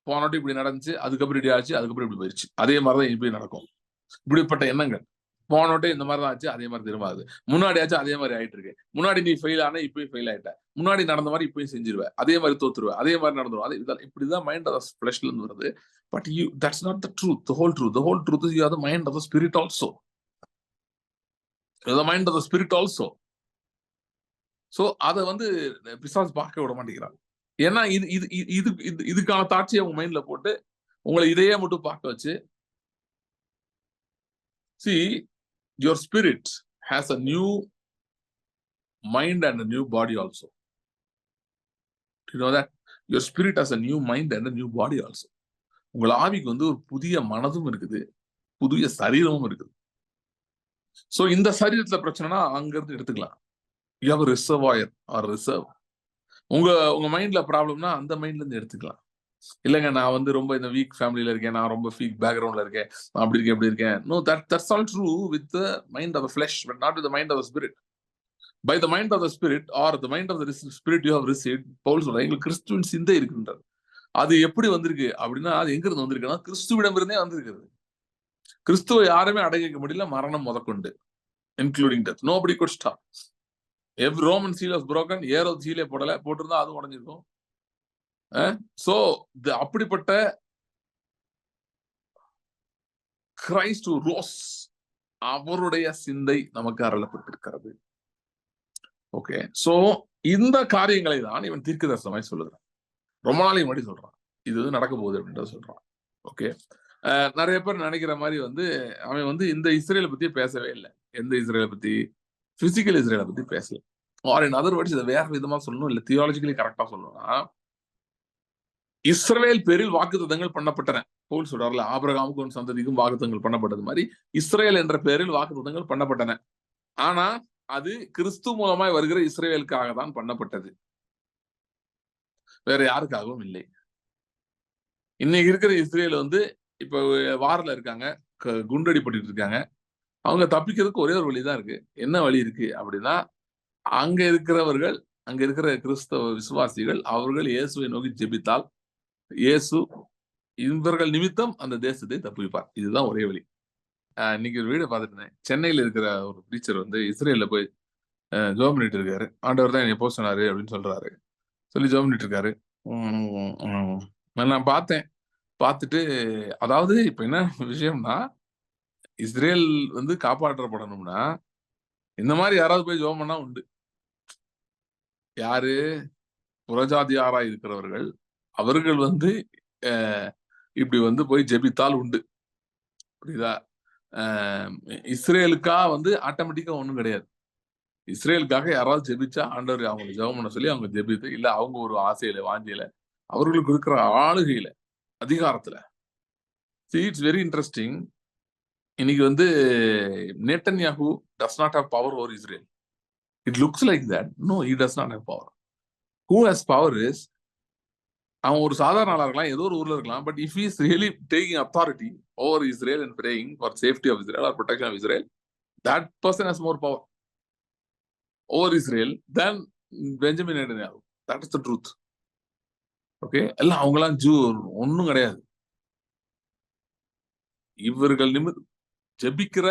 போனோட்டு இப்படி நடந்துச்சு, அதுக்கப்புறம் இப்படி ஆச்சு, அதுக்கப்புறம் இப்படி போயிடுச்சு, அதே மாதிரிதான் இப்படி நடக்கும். இப்படிப்பட்ட எண்ணங்கள். போனோட்டே இந்த மாதிரி தான் ஆச்சு, அதே மாதிரி திரும்பாது. முன்னாடி ஆச்சு, அதே மாதிரி ஆயிட்டு இருக்கு. முன்னாடி நீ ஃபெயில் ஆனா இப்பயும் ஃபெயில் ஆயிட்ட, முன்னாடி நடந்த மாதிரி இப்பயும் செஞ்சிருவேன், அதே மாதிரி தோத்துருவேன், அதே மாதிரி நடந்துரும். அதே இப்படிதான் மைண்ட் ஆஃப் ஃபிளஷ்ல இருந்து வருது. But you that's not the truth. The whole truth, the whole truth is you are the mind of the spirit also. The mind of the spirit also. So அதை வந்து பிசாசு பார்க்க விட மாட்டேங்கிறாங்க. ஏன்னா இது இது இது இதுக்கான தாட்சியை உங்க மைண்ட்ல போட்டு உங்களை இதையே மட்டும் பார்க்க வச்சு, see, your spirit has a new mind and a new body also. Do you know that? Your spirit has a new mind and a new body also. உங்கள் ஆவிக்கு வந்து ஒரு புதிய மனதும் இருக்குது, புதிய சரீரமும் இருக்குது. சோ இந்த சரீரத்துல பிரச்சனைனா அங்க இருந்து எடுத்துக்கலாம். You have a reservoir or reserve. உங்க மைண்ட்ல ப்ராப்ளம்னா அந்த மைண்ட்ல இருந்து எடுத்துக்கலாம். இல்லைங்க நான் வந்து ரொம்ப இந்த வீக் ஃபேமிலியில இருக்கேன், நான் ரொம்ப வீக் பேக்ரவுண்ட்ல இருக்கேன், அப்படி இருக்கேன் இப்படி இருக்கேன். No, that's all true with the mind of the flesh, but not with the mind of the spirit. By the mind of the spirit or the mind of the spirit you have received. Paul சொல்றாரு, எங்களுக்கு கிறிஸ்துவின் சிந்தை இருக்கின்றது. அது எப்படி வந்திருக்கு அப்படின்னா, அது எங்க இருந்து வந்திருக்குன்னா கிறிஸ்துவிடம் இருந்தே வந்திருக்கிறது. கிறிஸ்துவை யாருமே அடங்கிக்க முடியல, மரணம் முதற்கொண்டு, including death. Nobody could stop. Every Roman seal was broken. ஏரோ சீலே போட்டிருந்தா அதுவும் உடைஞ்சிருக்கும். சோ அப்படிப்பட்ட கிரைஸ்ட் ரோஸ், அவருடைய சிந்தை நமக்கு அருளப்பட்டிருக்கிறது. ஓகே. சோ இந்த காரியங்களை தான் இவன் தீர்க்கதரிசனமாய் சொல்லுகிறான். ரொம்ப நாளைக்கு முன்னாடி சொல்றான், இது வந்து நடக்க போகுது அப்படின்றத சொல்றான். ஓகே. நிறைய பேர் நினைக்கிற மாதிரி வந்து அவன் வந்து இந்த இஸ்ரேலை பத்தி பேசவே இல்லை. எந்த இஸ்ரேலை பத்தி? பிசிக்கல் இஸ்ரேலை பத்தி பேசல. ஆர் இன் அதர் வேர்ட்ஸ், இதை வேற விதமா சொல்லணும், இல்ல தியாலஜிக்கலி கரெக்டா சொல்லணும்னா, இஸ்ரவேல் பேரில் வாக்குத்தத்தங்கள் பண்ணப்பட்டன. பவுல் சொல்றாருல, ஆபிரகாமுக்கும் சந்ததிக்கும் வாக்குத்தத்தங்கள் பண்ணப்பட்டது மாதிரி இஸ்ரேல் என்ற பெயரில் வாக்குத்தத்தங்கள் பண்ணப்பட்டன. ஆனா அது கிறிஸ்து மூலமாய் வருகிற இஸ்ரேலுக்காக தான் பண்ணப்பட்டது, வேற யாருக்காகவும் இல்லை. இன்னைக்கு இருக்கிற இஸ்ரேல் வந்து இப்ப வாரில் இருக்காங்க, குண்டடிப்பட்டு இருக்காங்க. அவங்க தப்பிக்கிறதுக்கு ஒரே ஒரு வழிதான் இருக்கு. என்ன வழி இருக்கு அப்படின்னா, அங்க இருக்கிறவர்கள், அங்க இருக்கிற கிறிஸ்தவ விசுவாசிகள், அவர்கள் இயேசுவை நோக்கி ஜெபித்தால் இயேசு இவர்கள் நிமித்தம் அந்த தேசத்தை தப்புவிப்பார். இதுதான் ஒரே வழி. இன்னைக்கு ஒரு வீடியோ பார்த்துட்டு இருந்தேன். சென்னையில இருக்கிற ஒரு டீச்சர் வந்து இஸ்ரேல்ல போய் ஜோம் பண்ணிட்டு இருக்காரு. ஆண்டவர் தான் என்னை போக சொன்னாரு அப்படின்னு சொல்றாரு. சொல்லி ஜோம் பண்ணிட்டு இருக்காரு. நான் பார்த்தேன். பார்த்துட்டு, அதாவது இப்ப என்ன விஷயம்னா, இஸ்ரேல் வந்து காப்பாற்றப்படணும்னா இந்த மாதிரி யாராவது போய் ஜோம் பண்ணா உண்டு. யாரு? புறஜாதியாராய் இருக்கிறவர்கள், அவர்கள் வந்து இப்படி வந்து போய் ஜெபித்தால் உண்டு. புரியுதா? இஸ்ரேலுக்கா வந்து ஆட்டோமேட்டிக்கா ஒண்ணும் கிடையாது. இஸ்ரேலுக்காக யாராவது ஜெபிச்சா ஆண்டவர் அவங்களை ஜெபம் பண்ண சொல்லி அவங்க ஜெபித்து, இல்ல அவங்க ஒரு ஆசையில வாஞ்சியில அவர்களுக்கு இருக்கிற ஆளுகையில அதிகாரத்துல. See, it's very interesting. இன்னைக்கு வந்து நேட்டன்யாஹூ does not have power over Israel. It looks like that. No, he does not have power. Who has power is, அவன் ஒரு சாதாரண ஆளா இருக்கலாம், ஏதோ ஒரு ஊர்ல இருக்கலாம். But if he is really taking authority over Israel and praying for safety of Israel or protection of Israel, that person has more power over Israel than Benjamin Netanyahu. That is the truth. Okay. எல்லாம் அவங்களாம் zoo ஒன்னும் கிடையாது. இவர்கள் ஜெபிக்கிற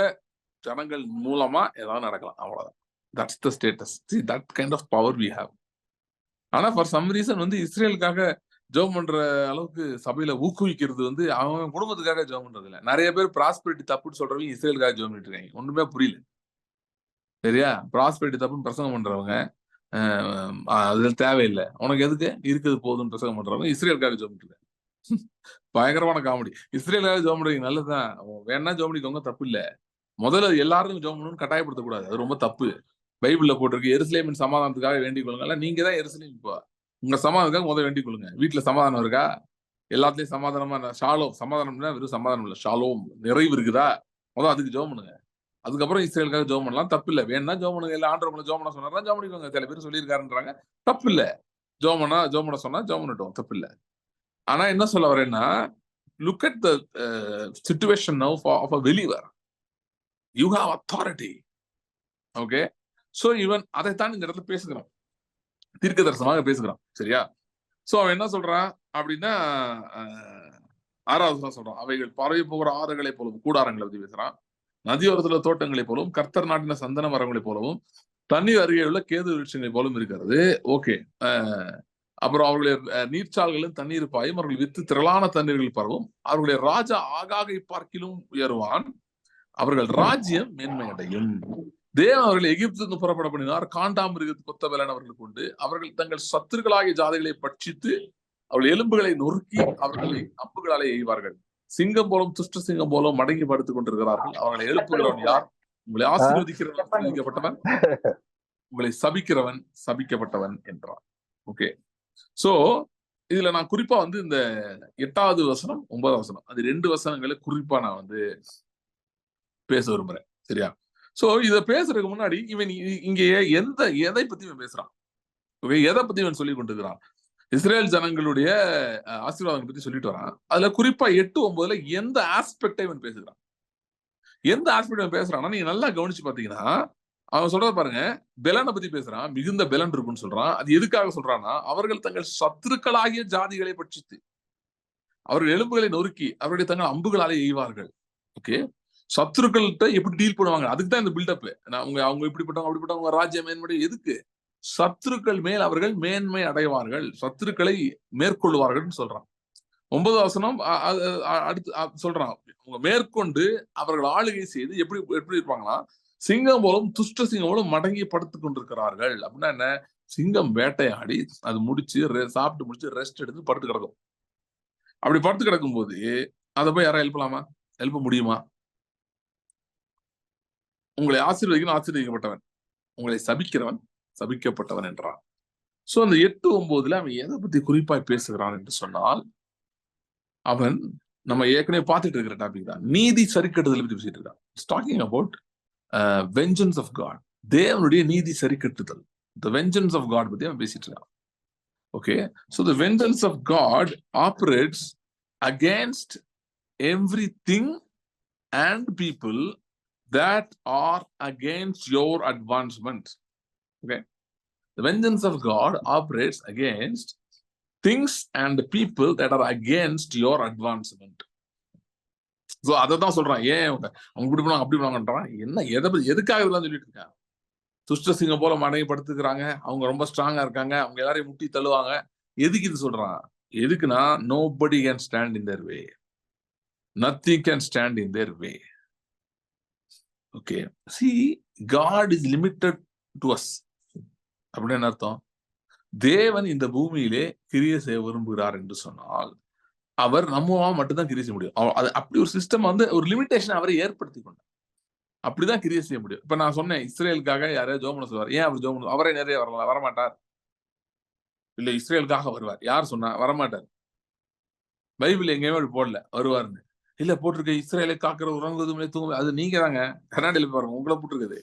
ஜனங்கள் மூலமா ஏதாவது நடக்கலாம், அவ்வளவுதான். That's the status. See, that kind of power we have. ஆனா ஃபார் சம் ரீசன் வந்து இஸ்ரேலுக்காக ஜெபம் பண்ற அளவுக்கு சபையில ஊக்குவிக்கிறது வந்து அவன் குடும்பத்துக்காக ஜெபம் பண்றது இல்ல. நிறைய பேர் ப்ராஸ்பெரிட்டி தப்புன்னு சொல்றவங்க இஸ்ரேலுக்காக ஜெபம் பண்ணிட்டு இருக்காங்க. ஒண்ணுமே புரியல. சரியா? ப்ராஸ்பெரிட்டி தப்புன்னு பிரசங்கம் பண்றவங்க அதுல தேவையில்லை, உனக்கு எதுக்கு இருக்குது போதும்னு பிரசங்கம் பண்றவங்க இஸ்ரேலுக்காக ஜெபம் பண்ணிட்டு இருக்காங்க. பயங்கரமான காமெடி. இஸ்ரேலுக்காக ஜெபம் பண்றீங்க, நல்லதுதான், வேணா ஜெபம் பண்ணிக்கோங்க, தப்பு இல்ல. முதல்ல எல்லாருக்கும் ஜெபம் பண்ணணும்னு கட்டாயப்படுத்தக்கூடாது, அது ரொம்ப தப்பு. பைபிள்ல போட்டிருக்கு எருசலேமின் சமாதானத்துக்காக வேண்டிக் கொள்ளுங்க. நீங்க தான் எருசலேம். இப்போ உங்க சமாதானத்துக்காக முதல்ல வேண்டிக் கொள்ளுங்க. வீட்டுல சமாதானம் இருக்கா? எல்லாத்துலயும் சமாதானமா? ஷாலோம், சமாதானம்னா வெறும் சமாதானம் இல்ல, ஷாலோம், நிறைவு இருக்குதா? முதல்ல அதுக்கு ஜெபம் பண்ணுங்க. அதுக்கப்புறம் இஸ்ரேலுக்காக ஜெபம் பண்ணலாம், தப்பு இல்ல. வேணா ஜெபம் பண்ணுங்க, இல்ல ஆண்டவங்களை ஜெபம் பண்ண சொன்னாரா ஜெபம் பண்ணிக்கோங்க. சில பேர் சொல்லியிருக்காருன்றாங்க, தப்பு இல்ல. ஜெபம் பண்ண சொன்னா ஜெபம் பண்ணட்டும், தப்பு இல்ல. ஆனா என்ன சொல்ல வரேன்னா, look at the situation now of a believer. You have authority. Okay, so இவன் அதைத்தான் இந்த இடத்துல பேசுகிறான், தீர்க்க தரிசனமாக பேசுகிறான். சரியா? சோ அவன் என்ன சொல்றான் அப்படின்னா, 6வது சொல்றான், அவைகள் பரவி போகிற ஆறுகளை போலவும், கூடாரங்களை பத்தி பேசுறான், நதியோரத்துல தோட்டங்களை போலவும், கர்த்தர் நாட்டின சந்தன மரங்களை போலவும், தண்ணீர் அருகே உள்ள கேது விருட்சங்களை போலும் இருக்கிறது. ஓகே, அப்புறம் அவர்களுடைய நீர்ச்சால்களும் தண்ணீர் பாயும், அவர்கள் வித்து திரளான தண்ணீர்கள் பரவும், அவர்களுடைய ராஜா ஆகாகை பார்க்கிலும் உயர்வான், அவர்கள் ராஜ்யம் மேன்மை அடையும். தேவன் அவர்கள் எகிப்திலிருந்து புறப்பட பண்ணினார், காண்டாமிருகத்து கொத்த வேலன் அவர்களுக்கு உண்டு. அவர்கள் தங்கள் சத்துருக்களாகிய ஜாதிகளை பட்சித்து அவர்கள் எலும்புகளை நொறுக்கி அவர்களை அம்புகளாலே எய்வார்கள். சிங்கம் போலும் துஷ்ட சிங்கம் போலும் மடங்கி படுத்துக் கொண்டிருக்கிறார்கள். அவர்களை எழுப்புகிறவன் யார்? உங்களை ஆசீர்வதிக்கிறவன் ஆசீர்வதிக்கப்பட்டவன், உங்களை சபிக்கிறவன் சபிக்கப்பட்டவன் என்றான். ஓகே, சோ இதுல நான் குறிப்பா வந்து இந்த 8வது வசனம் 9வது வசனம், அது 2 வசனங்களை குறிப்பா நான் வந்து பேச விரும்புறேன். சரியா? சோ இத பேசுறதுக்கு முன்னாடி இவன் இங்க எதை பத்தி இவன் பேசுறான்? எதை பத்தி இவன் சொல்லி கொண்டிருக்கிறான்? இஸ்ரேல் ஜனங்களுடைய ஆசீர்வாதங்களை பத்தி சொல்லிட்டு வரான். அதுல குறிப்பா 8-9ல எந்த ஆஸ்பெக்டை இவன் பேசுகிறான், எந்த ஆஸ்பெக்ட் இவன் பேசுறான்னா, நீங்க நல்லா கவனிச்சு பாத்தீங்கன்னா, அவன் சொல்றத பாருங்க, பெலனை பத்தி பேசுறான், மிகுந்த பெலன் இருக்குன்னு சொல்றான். அது எதுக்காக சொல்றான்னா, அவர்கள் தங்கள் சத்துருக்களாகிய ஜாதிகளை பட்சித்து அவர்கள் எலும்புகளை நொறுக்கி அவருடைய தங்கள் அம்புகளாலே எய்வார்கள். ஓகே, சத்துருக்கள்கிட்ட எப்படி டீல் பண்ணுவாங்க, அதுக்கு தான் இந்த பில்டப். அவங்க இப்படிப்பட்டவங்க அப்படிப்பட்டவங்க ராஜ்யம் மேன்மை எதுக்கு? சத்துருக்கள் மேல் அவர்கள் மேன்மை அடைவார்கள், சத்துருக்களை மேற்கொள்வார்கள் சொல்றான். 9வது வசனம் அடுத்து சொல்றான், அவங்க மேற்கொண்டு அவர்கள் ஆளுகை செய்து எப்படி இருப்பாங்கன்னா, சிங்கம் போலும் துஷ்ட சிங்கம் போலும் மடங்கி படுத்துக் கொண்டிருக்கிறார்கள். அப்படின்னா என்ன? சிங்கம் வேட்டையாடி அது முடிச்சு சாப்பிட்டு முடிச்சு ரெஸ்ட் எடுத்து படுத்து கிடக்கும். அப்படி படுத்து கிடக்கும் போது அதை போய் யாரும் எழுப்பலாமா? எழுப்ப முடியுமா? உங்களை ஆசீர்வதிக்கணும் ஆசீர்வதிக்கப்பட்டவன், உங்களை சபிக்கிறவன் சபிக்கப்பட்டவன் என்றான். சோ அந்த 8-9ல அவன் எதை பத்தி குறிப்பாய் பேசுகிறான் என்று சொன்னால், அவன் நம்ம ஏற்கனவே பார்த்துட்டு இருக்கிற டாபிக் தான், நீதி சரிக்கட்டுதல் பத்தி பேசிட்டு இருக்கான். Talking about vengeance of God, தேவனுடைய நீதி சரிக்கட்டுதல், the vengeance of God பத்தி அவன் பேசிட்டு இருக்கான். Okay, so the vengeance of God operates against everything and people that are against your advancement. Okay, the vengeance of God operates against things and the people that are against your advancement. So அததான் சொல்றான், ஏன் அவங்க இப்படி பண்ணுவாங்க அப்படி பண்ணுவாங்கன்றான். என்ன எதுக்காக இதெல்லாம் சொல்லிட்டு இருக்காங்க? துஷ்ட சிங்கம் போல மடங்கி படுத்துக்கிறாங்க, அவங்க ரொம்ப ஸ்ட்ராங்கா இருக்காங்க, அவங்க எல்லாரையும் முட்டி தள்ளுவாங்க. எதுக்கு இது சொல்றான்? எதுக்குன்னா, nobody can stand in their way, nothing can stand in their way. Okay, see, God is limited to us. அப்படின்னு அர்த்தம், தேவன் இந்த பூமியிலே கிரியை செய்ய விரும்புகிறார் என்று சொன்னால் அவர் நம்மவா மட்டும்தான் கிரியை செய்ய முடியும். அப்படி ஒரு சிஸ்டம் வந்து ஒரு லிமிடேஷன் அவரை ஏற்படுத்தி கொண்டார். அப்படிதான் கிரியை செய்ய முடியும். இப்ப நான் சொன்னேன், இஸ்ரேலுக்காக யாரையா ஜெபம் பண்ண சொல்வார். ஏன் அவர் ஜெபம் பண்ண? அவரே நிறைய வரமாட்டார். இல்ல இஸ்ரேலுக்காக வருவார். யார் சொன்னா? வரமாட்டார். பைபிள் எங்கேயுமே அப்படி போடல வருவாருன்னு. இல்ல போட்டிருக்க, இஸ்ரேலை காக்கிற உறங்குவதுமே தூங்க, அது நீங்க தாங்க கர்நாடகில பாருங்க, உங்களை போட்டிருக்குது.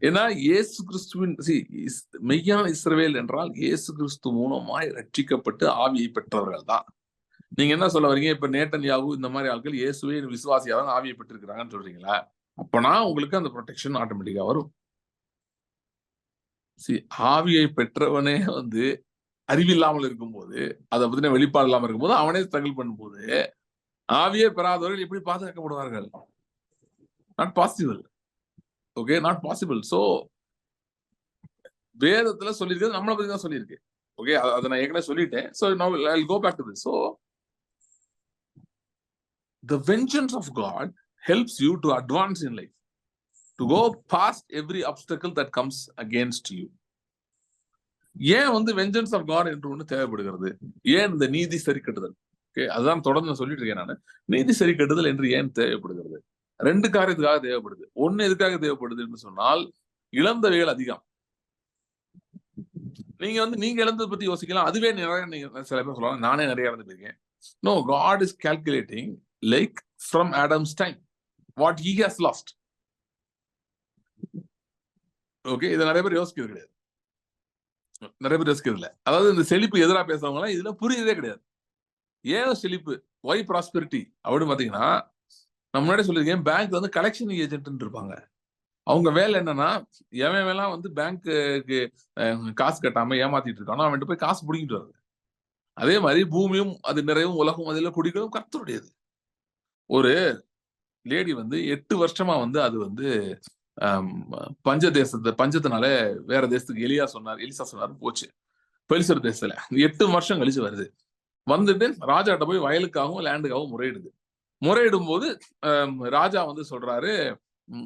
ஏன்னா இயேசு கிறிஸ்துவின் மெய்யான இஸ்ரவேல் என்றால் இயேசு கிறிஸ்து மூலமாய் ரட்சிக்கப்பட்டு ஆவியை பெற்றவர்கள் தான். நீங்க என்ன சொல்ல வரீங்க? இப்ப நேட்டன்யாகு இந்த மாதிரி ஆட்கள் இயேசுவே விசுவாசியா தான் ஆவியை பெற்றிருக்கிறாங்கன்னு சொல்றீங்களா? அப்பனா உங்களுக்கு அந்த ப்ரொடெக்ஷன் ஆட்டோமேட்டிக்கா வரும். ஆவியை பெற்றவனே வந்து அறிவில்லாமல் இருக்கும்போது, அதை பத்தின வெளிப்பாடு இல்லாமல் இருக்கும்போது, அவனே ஸ்ட்ரகிள் பண்ணும்போது ஆவியே பெறாதவர்கள் எப்படி பாதுகாக்கப்படுவார்கள்? Not possible. Okay, not possible. So வேதத்துல சொல்லியிருக்கிறது நம்மளை பத்தி தான் சொல்லியிருக்கு. ஓகே, அதை நான் ஏற்கனவே சொல்லிட்டேன். So now I'll go back to this. So the vengeance of God helps you to advance in life, to go past every obstacle that comes against you. ஏன் வந்து வெஞ்சன்ஸ் ஆஃப் காட் என்று ஒன்று தேவைப்படுகிறது? ஏன் இந்த நீதி சரி கட்டுதல்? ஓகே, அதுதான் தொடர்ந்து நான் சொல்லிட்டு இருக்கேன். நான் நீதி சரி கட்டுதல் என்று ஏன் தேவைப்படுகிறது? 2 காரியத்துக்காக தேவைப்படுது. ஒன்னு எதுக்காக தேவைப்படுது என்று சொன்னால், இழந்தவைகள் அதிகம். நீங்க இழந்ததை பத்தி யோசிக்கலாம். அதுவே நிறைய, நீங்க சில பேர் சொல்லலாம் நானே நிறைய இழந்து போயிருக்கேன். No, God is calculating like from Adam's time what he has lost. Okay, இதை நிறைய பேர் யோசிக்கிறது கிடையாது. நிறைய பேர் யோசிக்கிறது இல்லை. அதாவது இந்த செழிப்பு எதிராக பேசுறவங்க எல்லாம் இதுல புரியதே கிடையாது. ஏன் செழிப்பு, ஒய் ப்ராஸ்பெரிட்டி அப்படின்னு பாத்தீங்கன்னா, நான் முன்னாடி சொல்லியிருக்கேன், பேங்க் வந்து கலெக்ஷன் ஏஜென்ட் இருப்பாங்க. அவங்க வேலை என்னன்னா, எவன் வந்து பேங்க்கு காசு கட்டாம ஏமாத்திட்டு இருக்கானோ அவன்கிட்ட போய் காசு பிடிக்கிட்டு வருது. அதே மாதிரி பூமியும் அது நிறைவும் உலகம் அதில குடிகளும் கர்த்தருடையது. ஒரு லேடி வந்து 8 வருஷமா வந்து அது வந்து பஞ்சத்தினால வேற தேசத்துக்கு எலிசா சொன்னார் போச்சு. பெலிஸ்தர் தேசத்துல 8 வருஷம் கழிச்சு வருது. வந்துட்டு ராஜாட்ட போய் வயலுக்காகவும் லேண்டுக்காகவும் முறையிடும் போது ராஜா வந்து சொல்றாரு,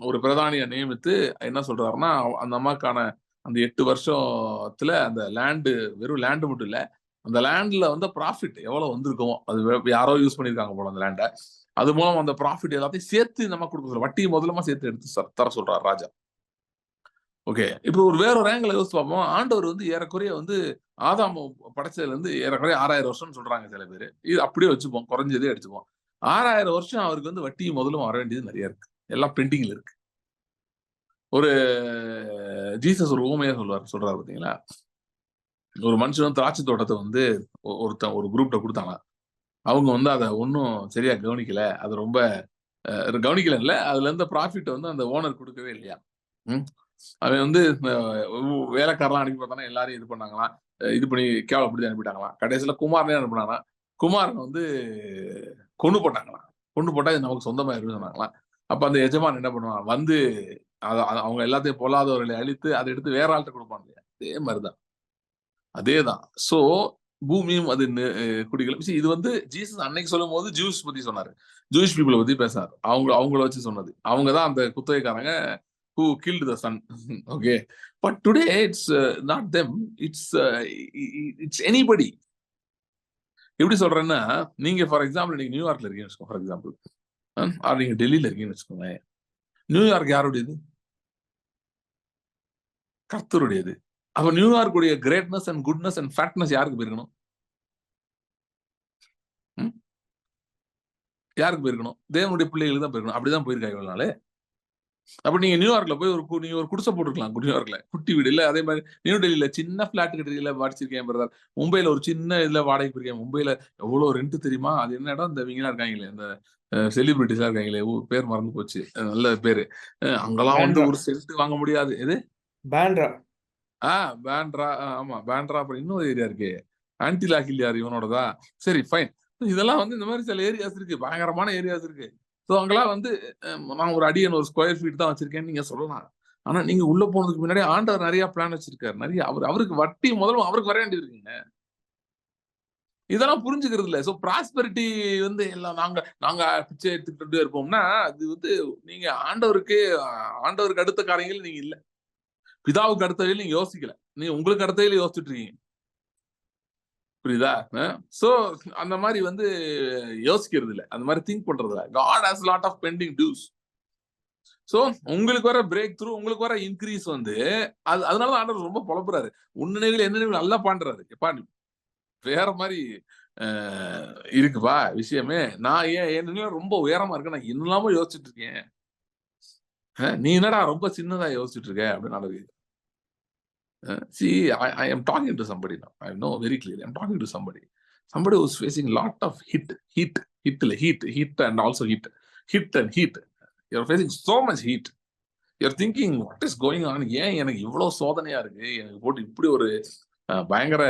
ஒரு பிரதானியை நியமித்து என்ன சொல்றாருன்னா, அந்த அம்மாக்கான அந்த 8 வருஷத்துல அந்த லேண்டு, வெறும் லேண்டு மட்டும் இல்ல, அந்த லேண்ட்ல வந்து ப்ராஃபிட் எவ்வளவு வந்திருக்குமோ, அது யாரோ யூஸ் பண்ணிருக்காங்க போல அந்த லேண்டை, அது மூலம் அந்த ப்ராஃபிட் எல்லாத்தையும் சேர்த்து நம்ம கொடுக்க சொல்ற, வட்டி முதலமா சேர்த்து எடுத்து தர சொல்றாரு ராஜா. ஓகே, இப்போ வேற ஒரு ஆங்கிள் யோசிச்சு பார்ப்போம். ஆண்டவர் வந்து ஏறக்குறைய வந்து ஆதாம் படைச்சதுல இருந்து ஏறக்குறைய 6000 வருஷம்னு சொல்றாங்க சில பேர். இது அப்படியே வச்சுப்போம், குறைஞ்சதே அடிச்சுப்போம். 6000 வருஷம் அவருக்கு வந்து வட்டியும் முதலும் வர வேண்டியது நிறைய இருக்கு. எல்லாம் பெண்டிங்ல இருக்கு. ஒரு ஜீசஸ் ஒரு ஊமையா சொல்றாரு பாத்தீங்களா, ஒரு மனுஷன் திராட்சை தோட்டத்தை வந்து ஒரு குரூப்ட கொடுத்தாங்க. அவங்க வந்து அதை ஒன்னும் சரியா கவனிக்கல. அது ரொம்ப கவனிக்கல இல்ல, அதுல இருந்து ப்ராஃபிட் வந்து அந்த ஓனர் கொடுக்கவே இல்லையா. அவன் வந்து வேலைக்காரெல்லாம் அனுப்பி பார்த்தானா எல்லாரையும் இது பண்ணாங்களாம், இது பண்ணி கேவலப்படுத்தி அனுப்பிட்டாங்களாம். கடைசியில குமாரனே அனுப்பினானா, குமாரன் வந்து கொண்டு போட்டாங்களாம். கொண்டு போட்டா இது நமக்கு சொந்தமா இருக்குன்னு சொன்னாங்களாம். அப்ப அந்த எஜமான் என்ன பண்ணுவான், வந்து அவங்க எல்லாத்தையும் பொல்லாதவர்களை அழித்து அதை எடுத்து வேற ஆள்கிட்ட கொடுப்பான் இல்லையா. அதே மாதிரிதான், அதேதான். சோ பூமியும் அது குடிகளும். இது வந்து ஜீசஸ் அன்னைக்கு சொல்லும் போது ஜூஸ் பத்தி சொன்னாரு, ஜூயிஷ் பீப்புளை பத்தி பேசினார். அவங்கள வச்சு சொன்னது. அவங்கதான் அந்த குத்தகைக்காரங்க who killed the son. Okay, but today it's not them, it's anybody. எப்படி சொல்றேன்னா, நீங்க ஃபார் எக்ஸாம்பிள் நீங்க நியூயார்க்ல இருக்கீங்கன்னு வச்சுக்கோங்க, ஃபார் எக்ஸாம்பிள், நீங்க டெல்லியில இருக்கீங்கன்னு வச்சுக்கோங்க. நியூயார்க் யாருடையது? கர்த்தருடையது. அப்ப நியூயார்க்குடைய கிரேட்னஸ் அண்ட் குட்னஸ் அண்ட் ஃபேட்னஸ் யாருக்கு போயிருக்கணும்? யாருக்கு போயிருக்கணும்? தேவனுடைய பிள்ளைகளுக்கு தான் போயிருக்கணும். அப்படிதான் போயிருக்காங்க இவ்வளவு நாளே. அப்ப நீங்க நியூயார்க்ல போய் நீங்க ஒரு குடிசை போட்டுருக்கலாம். நியூயார்க்ல குட்டி வீடு இல்ல, அதே மாதிரி நியூ டெல்லியில சின்ன பிளாட் கட்டிருக்கீங்களா, படிச்சிருக்கேன் பிரதர். மும்பைல ஒரு சின்ன இதுல வாடகை போயிருக்கேன். மும்பைல எவ்வளவு ரெண்ட் தெரியுமா? அது என்ன இடம்? இந்த இவங்க இருக்காங்களே, இந்த செலிபிரிட்டிஸ் இருக்காங்களே, பேர் மறந்து போச்சு, நல்ல பேரு. அங்கெல்லாம் வந்து ஒரு சென்ட் வாங்க முடியாது. எது? பேண்ட்ரா. பேண்ட்ரா. ஆமா, பேண்ட்ரா. அப்புறம் இன்னொரு ஏரியா இருக்கு, ஆன்டிலா ஹில் யார் இவனோடதா? சரி, ஃபைன். இதெல்லாம் வந்து இந்த மாதிரி சில ஏரியாஸ் இருக்கு, பயங்கரமான ஏரியாஸ் இருக்கு. ஸோ அங்கெல்லாம் வந்து நான் ஒரு அடியன் ஒரு ஸ்கொயர் ஃபீட் தான் வச்சிருக்கேன்னு நீங்க சொல்லலாம். ஆனா நீங்க உள்ள போனதுக்கு முன்னாடி ஆண்டவர் நிறைய பிளான் வச்சிருக்காரு. நிறைய அவருக்கு வட்டி முதல்ல அவருக்கு வர வேண்டியது இருக்குங்க. இதெல்லாம் புரிஞ்சுக்கிறது இல்லை. ஸோ ப்ராஸ்பெரிட்டி வந்து எல்லாம் நாங்க பிச்சை எடுத்துக்கிட்டு இருப்போம்னா, அது வந்து நீங்க ஆண்டவருக்கு அடுத்த காரியங்கள் நீங்க இல்ல, பிதாவுக்கு அடுத்தவையில் நீங்க யோசிக்கல, நீங்க உங்களுக்கு அடுத்தவையில் யோசிச்சுட்டு இருக்கீங்க. புரியுதா? சோ அந்த மாதிரி வந்து யோசிக்கிறது இல்ல, அந்த மாதிரி திங்க் பண்றது இல்ல. God has lot of pending dues. So உங்களுக்கு வர பிரேக் த்ரூ, உங்களுக்கு வர இன்க்ரீஸ் வந்து அதனாலதான் ஆண்டவர் ரொம்ப புலப்புறாரு. உன்னினைகள் என்ன நல்லா பண்றாரு. எப்பா வேற மாதிரி இருக்குப்பா விஷயமே. நான் ஏன் ரொம்ப உயரமா இருக்கேன், நான் என்னலாமோ யோசிச்சுட்டு இருக்கேன், நீ என்னடா ரொம்ப சின்னதா யோசிச்சுட்டு இருக்க அப்படின்னு. See, I am talking to somebody now. I know very clearly. I'm talking to somebody who's facing a lot of heat and also heat and heat. You're facing so much heat. You're thinking, what is going on? ஏன் எனக்கு இவ்வளவு சோதனையா இருக்கு, எனக்கு போட்டு இப்படி ஒரு பயங்கர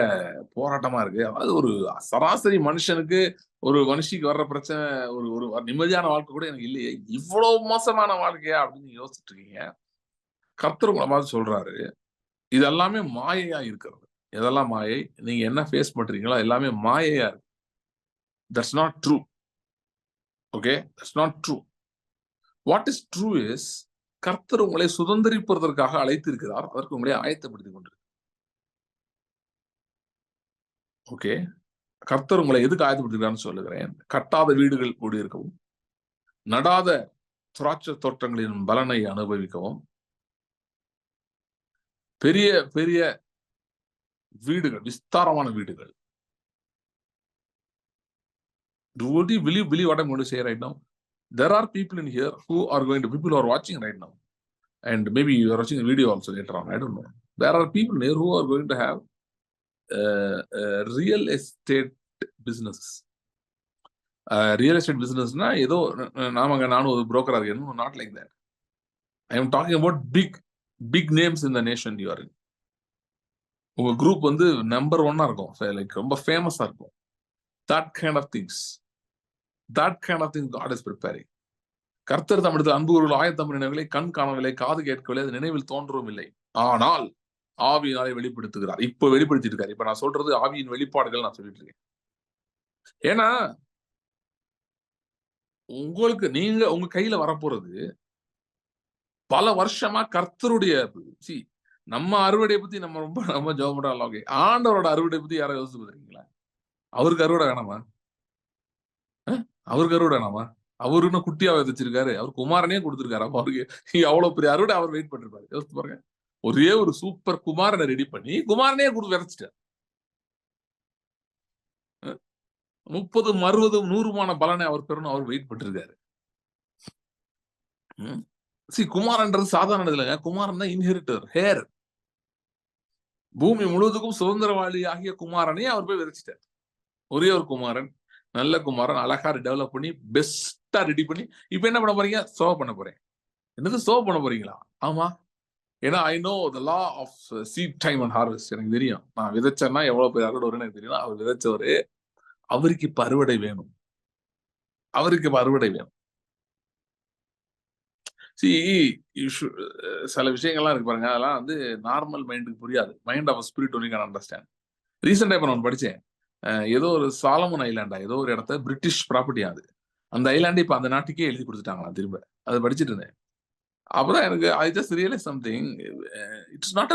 போராட்டமா இருக்கு. அதாவது ஒரு சராசரி மனுஷனுக்கு ஒரு மனுஷிக்கு வர்ற பிரச்சனை ஒரு நிம்மதியான வாழ்க்கை கூட எனக்கு இல்லையே, இவ்வளவு மோசமான வாழ்க்கையா அப்படின்னு யோசிச்சுட்டு இருக்கீங்க. கர்த்தர் உங்களை பார்த்து சொல்றாரு, இது எல்லாமே மாயையா இருக்கிறது. எதெல்லாம் மாயை? நீங்க என்ன ஃபேஸ் பண்றீங்களோ எல்லாமே மாயையா இருக்கு. That's not true. Okay, that's not true. What is true is, கர்த்தர் உங்களை சுதந்திரிப்பதற்காக அழைத்திருக்கிறார். அதற்கு உங்களை ஆயத்தப்படுத்திக் கொண்டிருக்கிறார். ஓகே, கர்த்தர் உங்களை எதுக்கு ஆயத்தப்படுத்துகிறான்னு சொல்லுகிறேன். கட்டாத வீடுகள் கூடியிருக்கவும், நடாத திராட்சை தோட்டங்களின் பலனை அனுபவிக்கவும், பெரிய பெரிய வீடுகள், விஸ்தாரமான வீடுகள். Would you believe what I'm going to say right now? There are people in here who are going to, people who are watching right now, and maybe you are watching a video also later on, I don't know. There are people here who are going to have real estate business. Real estate business na edo naanu oru broker agenu, not like that. I am talking about big names in the nation you are in. உங்க group வந்து number 1 இருக்கும், like ரொம்ப ஃபேமஸா இருக்கும். That kind of things God is preparing. கர்த்தர் தம்மிடத்தில் அன்பு கூறுகிற ஆயத்தம் பண்ணினவர்களை கண் காணவில்லை, காது கேட்கவில்லை, அது நினைவில் தோன்றவும் இல்லை. ஆனால் ஆவியினாலே வெளிப்படுத்துகிறார். இப்ப வெளிப்படுத்திட்டு இருக்காரு. இப்ப நான் சொல்றது ஆவியின் வெளிப்பாடுகள் நான் சொல்லிட்டு இருக்கேன். ஏன்னா உங்களுக்கு நீங்க உங்க கையில வரப்போறது பல வருஷமா கர்த்தருடைய நம்ம அறுவடையை பத்தி நம்ம ரொம்ப ஜெபம் பண்றோம். ஓகே, ஆண்டவரோட அறுவடை பத்தி யாரும் யோசிச்சு பாத்தீங்களா? அவருக்கு அறுவடை வேணாமா? அவருக்கு அறுவடை வேணாமா? அவருன்னு குட்டியா விதைச்சிருக்காரு, அவர் குமாரனே கொடுத்திருக்காரு. அப்ப அவருக்கு அவ்வளவு பெரிய அறுவடை அவர் வெயிட் பண்ணிருப்பாரு. யோசிச்சு பாருங்க. ஒரே ஒரு சூப்பர் குமாரனை ரெடி பண்ணி குமாரனே கொடுத்து விதைச்சிட்டார். 30, 60, 100 பலனை அவர் பெறணும், அவர் வெயிட் பண்ணிருக்காரு. குமாரன்றது சாதாரண இல்லைங்க. குமாரன் தான் இன்ஹெரிட்டர், ஹேர். பூமி முழுவதுக்கும் சுதந்திரவாளி ஆகிய குமாரனே அவர் போய் விதைச்சிட்டார். ஒரே ஒரு குமாரன், நல்ல குமாரன், அழகா டெவலப் பண்ணி பெஸ்டா ரெடி பண்ணி இப்ப என்ன பண்ண போறீங்க? சர்வ் பண்ண போறேன். என்னது சர்வ் பண்ண போறீங்களா? ஆமா, ஏன்னா I know the law of seed time and harvest. எனக்கு தெரியும், நான் விதைச்சேன்னா எவ்வளவு பேர் அறுவடை வரும்னு எனக்கு தெரியும். அவர் விதைச்சவரு, அவருக்கு இப்ப அறுவடை வேணும். அவருக்கு இப்ப அறுவடை வேணும். சில விஷயங்கள்லாம் இருக்கு பாருங்க, அதெல்லாம் வந்து நார்மல் மைண்டுக்கு புரியாது. Mind of spirit only can understand. ரீசெண்டா இப்ப நான் படிச்சேன், ஏதோ ஒரு சாலமன் ஐலாண்டா ஏதோ ஒரு இடத்த பிரிட்டிஷ் ப்ராப்பர்ட்டி ஆகுது. அந்த ஐலாண்டு இப்ப அந்த நாட்டுக்கே எழுதி கொடுத்துட்டாங்களா திரும்ப. அதை படிச்சுட்டு இருந்தேன். அப்பதான் எனக்கு I just realise something. It's not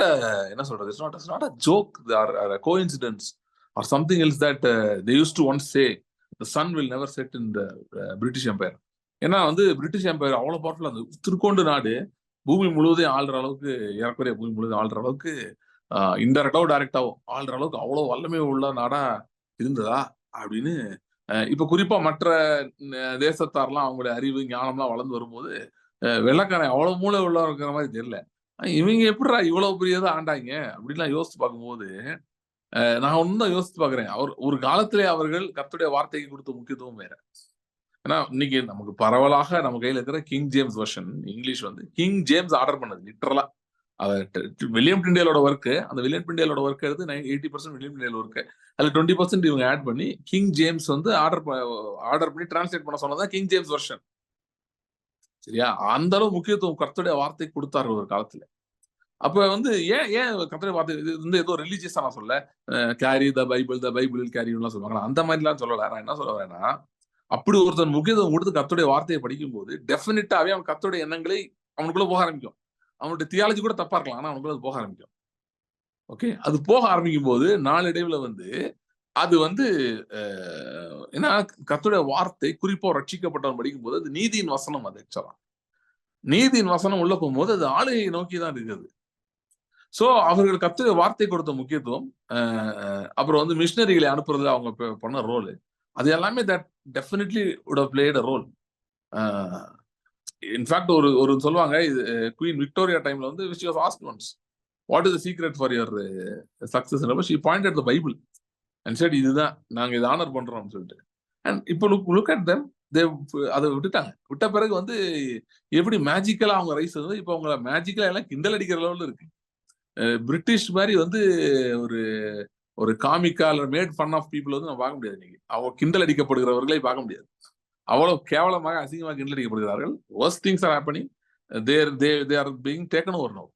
என்ன சொல்றது, it's not a joke or coincidence or something else that they used to once say the sun will never set in the British Empire. ஏன்னா வந்து பிரிட்டிஷ் எம்பையர் அவ்வளவு பவர்ஃபுல்லா இருந்தது. திருக்கோண்டு நாடு பூமி முழுவதையும் ஆள்ற அளவுக்கு, ஏறக்குறைய பூமி முழுவதும் ஆள்ற அளவுக்கு, இன்டைரக்டாவோ டைரக்டாவோ ஆள்ற அளவுக்கு அவ்வளவு வல்லமை உள்ள நாடா இருந்ததா அப்படின்னு இப்ப குறிப்பா மற்ற தேசத்தாரெல்லாம் அவங்களுடைய அறிவு ஞானம்லாம் வளர்ந்து வரும்போது வெள்ளக்காரன் அவ்வளவு மூளை உள்ள இருக்கிற மாதிரி தெரியல. இவங்க எப்படிடா இவ்வளவு பெரியதா ஆண்டாங்க அப்படின்லாம் யோசிச்சு பார்க்கும்போது நான் ஒன்னும் யோசிச்சு பாக்குறேன். ஒரு காலத்திலே அவர்கள் கர்த்தருடைய வார்த்தைக்கு கொடுத்த முக்கியத்துவம் வேற. ஏன்னா இன்னைக்கு நமக்கு பரவலாக நம்ம கையில இருக்கிற கிங் ஜேம்ஸ் வெர்ஷன் இங்கிலீஷ் வந்து கிங் ஜேம்ஸ் ஆர்டர் பண்ணது லிட்டரலா. வில்லியம் டிண்டேலோட ஒர்க்கு, அந்த வில்லியம் டிண்டேலோட ஒர்க் எடுத்து 80% வில்லியம் டிண்டேல் ஒர்க்கு, அதுல 20% இவங்க ஆட் பண்ணி கிங் ஜேம்ஸ் வந்து ஆர்டர் பண்ணி டிரான்ஸ்லேட் பண்ண சொன்னதான் கிங் ஜேம்ஸ் வெர்ஷன். சரியா? அந்த அளவு முக்கியத்துவம் கர்த்தருடைய வார்த்தை கொடுத்தார்கள் ஒரு காலத்துல. அப்ப வந்து ஏன் கர்த்தருடைய வார்த்தை இது வந்து ஏதோ ரிலீஜியஸா நான் சொல்ல, கேரி த பைபிள் கேரி எல்லாம் சொல்லுவாங்க, அந்த மாதிரி எல்லாம் சொல்லல. நான் என்ன சொல்ல வரேன்னா, அப்படி ஒருத்தன் முக்கியத்துவம் கொடுத்து கர்த்தருடைய வார்த்தையை படிக்கும் போது டெஃபினட்டாவே அவன் கர்த்தருடைய எண்ணங்களை அவனுக்குள்ள போக ஆரம்பிக்கும். அவனுடைய தியாலஜி கூட தப்பா இருக்கலாம், ஆனா அவனுக்குள்ள அது போக ஆரம்பிக்கும். ஓகே, அது போக ஆரம்பிக்கும் போது நாளடைவுல வந்து அது வந்து ஏன்னா கர்த்தருடைய வார்த்தை குறிப்பா ரட்சிக்கப்பட்டவன் படிக்கும் போது அது நீதியின் வசனம். அது ஆக்சுவலா நீதியின் வசனம் உள்ள போகும்போது அது ஆளுகையை நோக்கி தான் இருக்குது. சோ அவர்கள் கர்த்தருடைய வார்த்தை கொடுத்த முக்கியத்துவம், அப்புறம் வந்து மிஷினரிகளை அனுப்புறதுல அவங்க பண்ண ரோல், அது எல்லாமே that definitely would have played a role. In fact ஒரு சொல்லுவாங்க, இது குவீன் விக்டோரியா டைம்ல வந்து she was asked once, what is the secret for your success? She pointed the Bible and said, இதுதான் நாங்க இதை ஆனர் பண்றோம்னு சொல்லிட்டு. அண்ட் இப்போ லுக் அட் them, அதை விட்டுட்டாங்க. விட்ட பிறகு வந்து எப்படி மேஜிக்கலா அவங்க ரைஸ் வந்து இப்போ அவங்க மேஜிக்கலா எல்லாம் கிண்டல் அடிக்கிற லெவல்ல இருக்கு. பிரிட்டிஷ் மாதிரி வந்து ஒரு ஒரு காமிக்கால் மேட் ஃபன் ஆஃப் பீப்புள் வந்து நம்ம பார்க்க முடியாது. இன்னைக்கு அவங்க கிண்டல் அடிக்கப்படுகிறவர்களை பார்க்க முடியாது. அவ்வளவு கேவலமாக அசிங்கமாக கிண்டல் அடிக்கப்படுகிறார்கள். worst things are happening. they are being taken over now.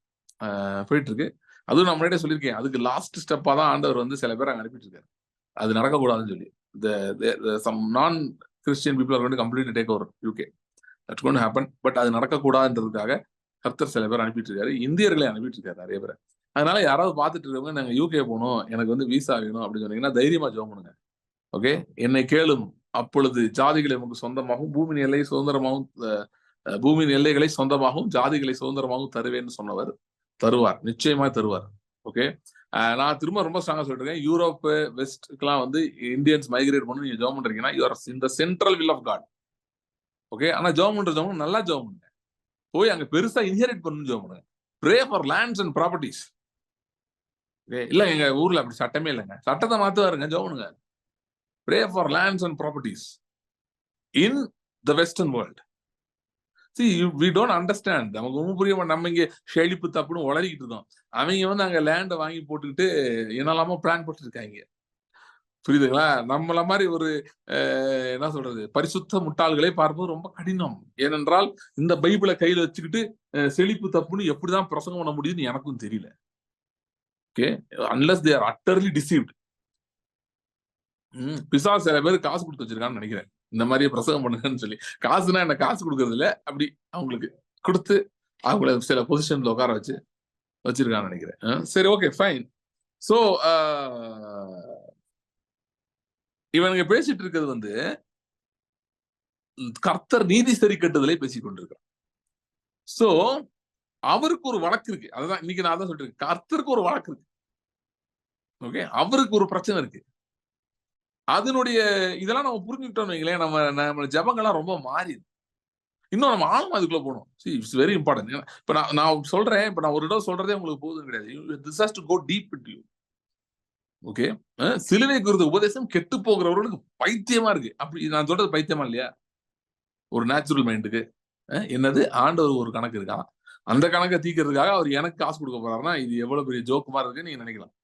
போயிட்டு இருக்கு. அதுவும் நான் முன்னாடியே சொல்லியிருக்கேன், அதுக்கு லாஸ்ட் ஸ்டெப்பா தான் ஆண்டவர் வந்து சில பேர் அங்க அனுப்பிட்டு இருக்காரு. அது நடக்கக்கூடாதுன்னு சொல்லி some non Christian people are going to completely take over UK. That's going to happen. But அது நடக்கக்கூடாதுன்றதுக்காக கர்த்தர் சில பேர் அனுப்பிட்டு இருக்காரு. இந்தியர்களை அனுப்பிட்டு இருக்காரு நிறைய பேர். அதனால யாராவது பார்த்துட்டு இருக்கவங்க, நாங்க யூகே போகணும், எனக்கு வந்து விசா வேணும் அப்படின்னு சொன்னீங்கன்னா தைரியமா ஜெபம் பண்ணுங்க. ஓகே, என்னை கேளும், அப்பொழுது ஜாதிகளை உங்களுக்கு சொந்தமாகவும் பூமியின் எல்லை சுதந்திரமாகவும் பூமியின் எல்லைகளை சொந்தமாகவும் ஜாதிகளை சுதந்திரமாகவும் தருவேன்னு சொன்னவர் தருவார், நிச்சயமா தருவார். ஓகே, நான் திரும்ப ரொம்ப ஸ்ட்ராங்கா சொல்றேன், யூரோப் வெஸ்ட்க்குலாம் வந்து இந்தியன்ஸ் மைக்ரேட் பண்ணி நீங்க ஜெபம் பண்றீங்கன்னா you are in the central will of God. Okay, ஆனா ஜெபம் பண்ற நல்லா ஜெபம் பண்ணுங்க. போய் அங்க பெருசா இன்ஹெரிட் பண்ணு ஜெபம் பண்ணுங்க. Pray for lands and properties. இல்ல எங்க ஊர்ல அப்படி சட்டமே இல்லைங்க, சட்டத்தை மாத்துவாருங்க, ஜெபம் பண்ணுங்க. Pray for lands and properties in the Western world. See, we don't understand. நமக்கு ஒன்றும் புரிய மாட்டோம். நம்ம இங்க செழிப்பு தப்புன்னு உளறிக்கிட்டு இருக்கோம். அவங்க வந்து அங்க லேண்டை வாங்கி போட்டுக்கிட்டு என்னெல்லாமோ பிளான் போட்டுருக்காங்க. புரியுதுங்களா? நம்மள மாதிரி ஒரு என்ன சொல்றது, பரிசுத்த முட்டாள்களை பார்ப்பது ரொம்ப கடினம். ஏனென்றால் இந்த பைபிளை கையில வச்சுக்கிட்டு செழிப்பு தப்புன்னு எப்படிதான் பிரசங்கம் பண்ண முடியுதுன்னு எனக்கும் தெரியல. Okay, unless they are utterly deceived. பிசாசு சில பேர் காசு கொடுத்து வச்சிருக்கான்னு நினைக்கிறேன், இந்த மாதிரி பிரசங்கம் பண்ணுங்கன்னு சொல்லி. காசுனா என்ன, காசு கொடுக்கறது இல்ல, அப்படி அவங்களுக்கு கொடுத்து அவங்கள சில பொசிஷன்ல உட்கார வச்சிருக்கான்னு நினைக்கிறேன். சரி, ஓகே, ஃபைன். சோ இவனுங்க பேசிட்டு இருக்கிறது வந்து கர்த்தர் நீதி சரி கட்டுதலை பேசிக் கொண்டிருக்கிறார். சோ அவருக்கு ஒரு வழக்கு இருக்கு. அதுதான் இன்னைக்கு நான் தான் சொல்றேன், கர்த்தருக்கு ஒரு வழக்கு இருக்கு. ஓகே, அவருக்கு ஒரு பிரச்சனை இருக்கு. அதனுடைய இதெல்லாம் நம்ம புரிஞ்சுக்கிட்டோம்னு வைங்களேன், நம்ம ஜபங்கள்லாம் ரொம்ப மாறிது. இன்னும் நம்ம ஆழமா அதுக்குள்ள போகணும். It's very important. இப்ப நான் சொல்றேன், இப்ப நான் ஒரு இடம் சொல்றதே உங்களுக்கு போதும் கிடையாது. This has to go deep into you. Okay, சிலுவை குறித்த உபதேசம் கெட்டு போகிறவர்களுக்கு பைத்தியமா இருக்கு. அப்படி நான் சொல்றது பைத்தியமா இல்லையா? ஒரு நேச்சுரல் மைண்டுக்கு என்னது, ஆண்டவர் ஒரு கணக்கு இருக்கான், அந்த கணக்கை தீக்கிறதுக்காக அவர் எனக்கு காசு கொடுக்க போறாருன்னா இது எவ்வளவு பெரிய ஜோக்குமா இருக்குன்னு நீங்க நினைக்கலாம்.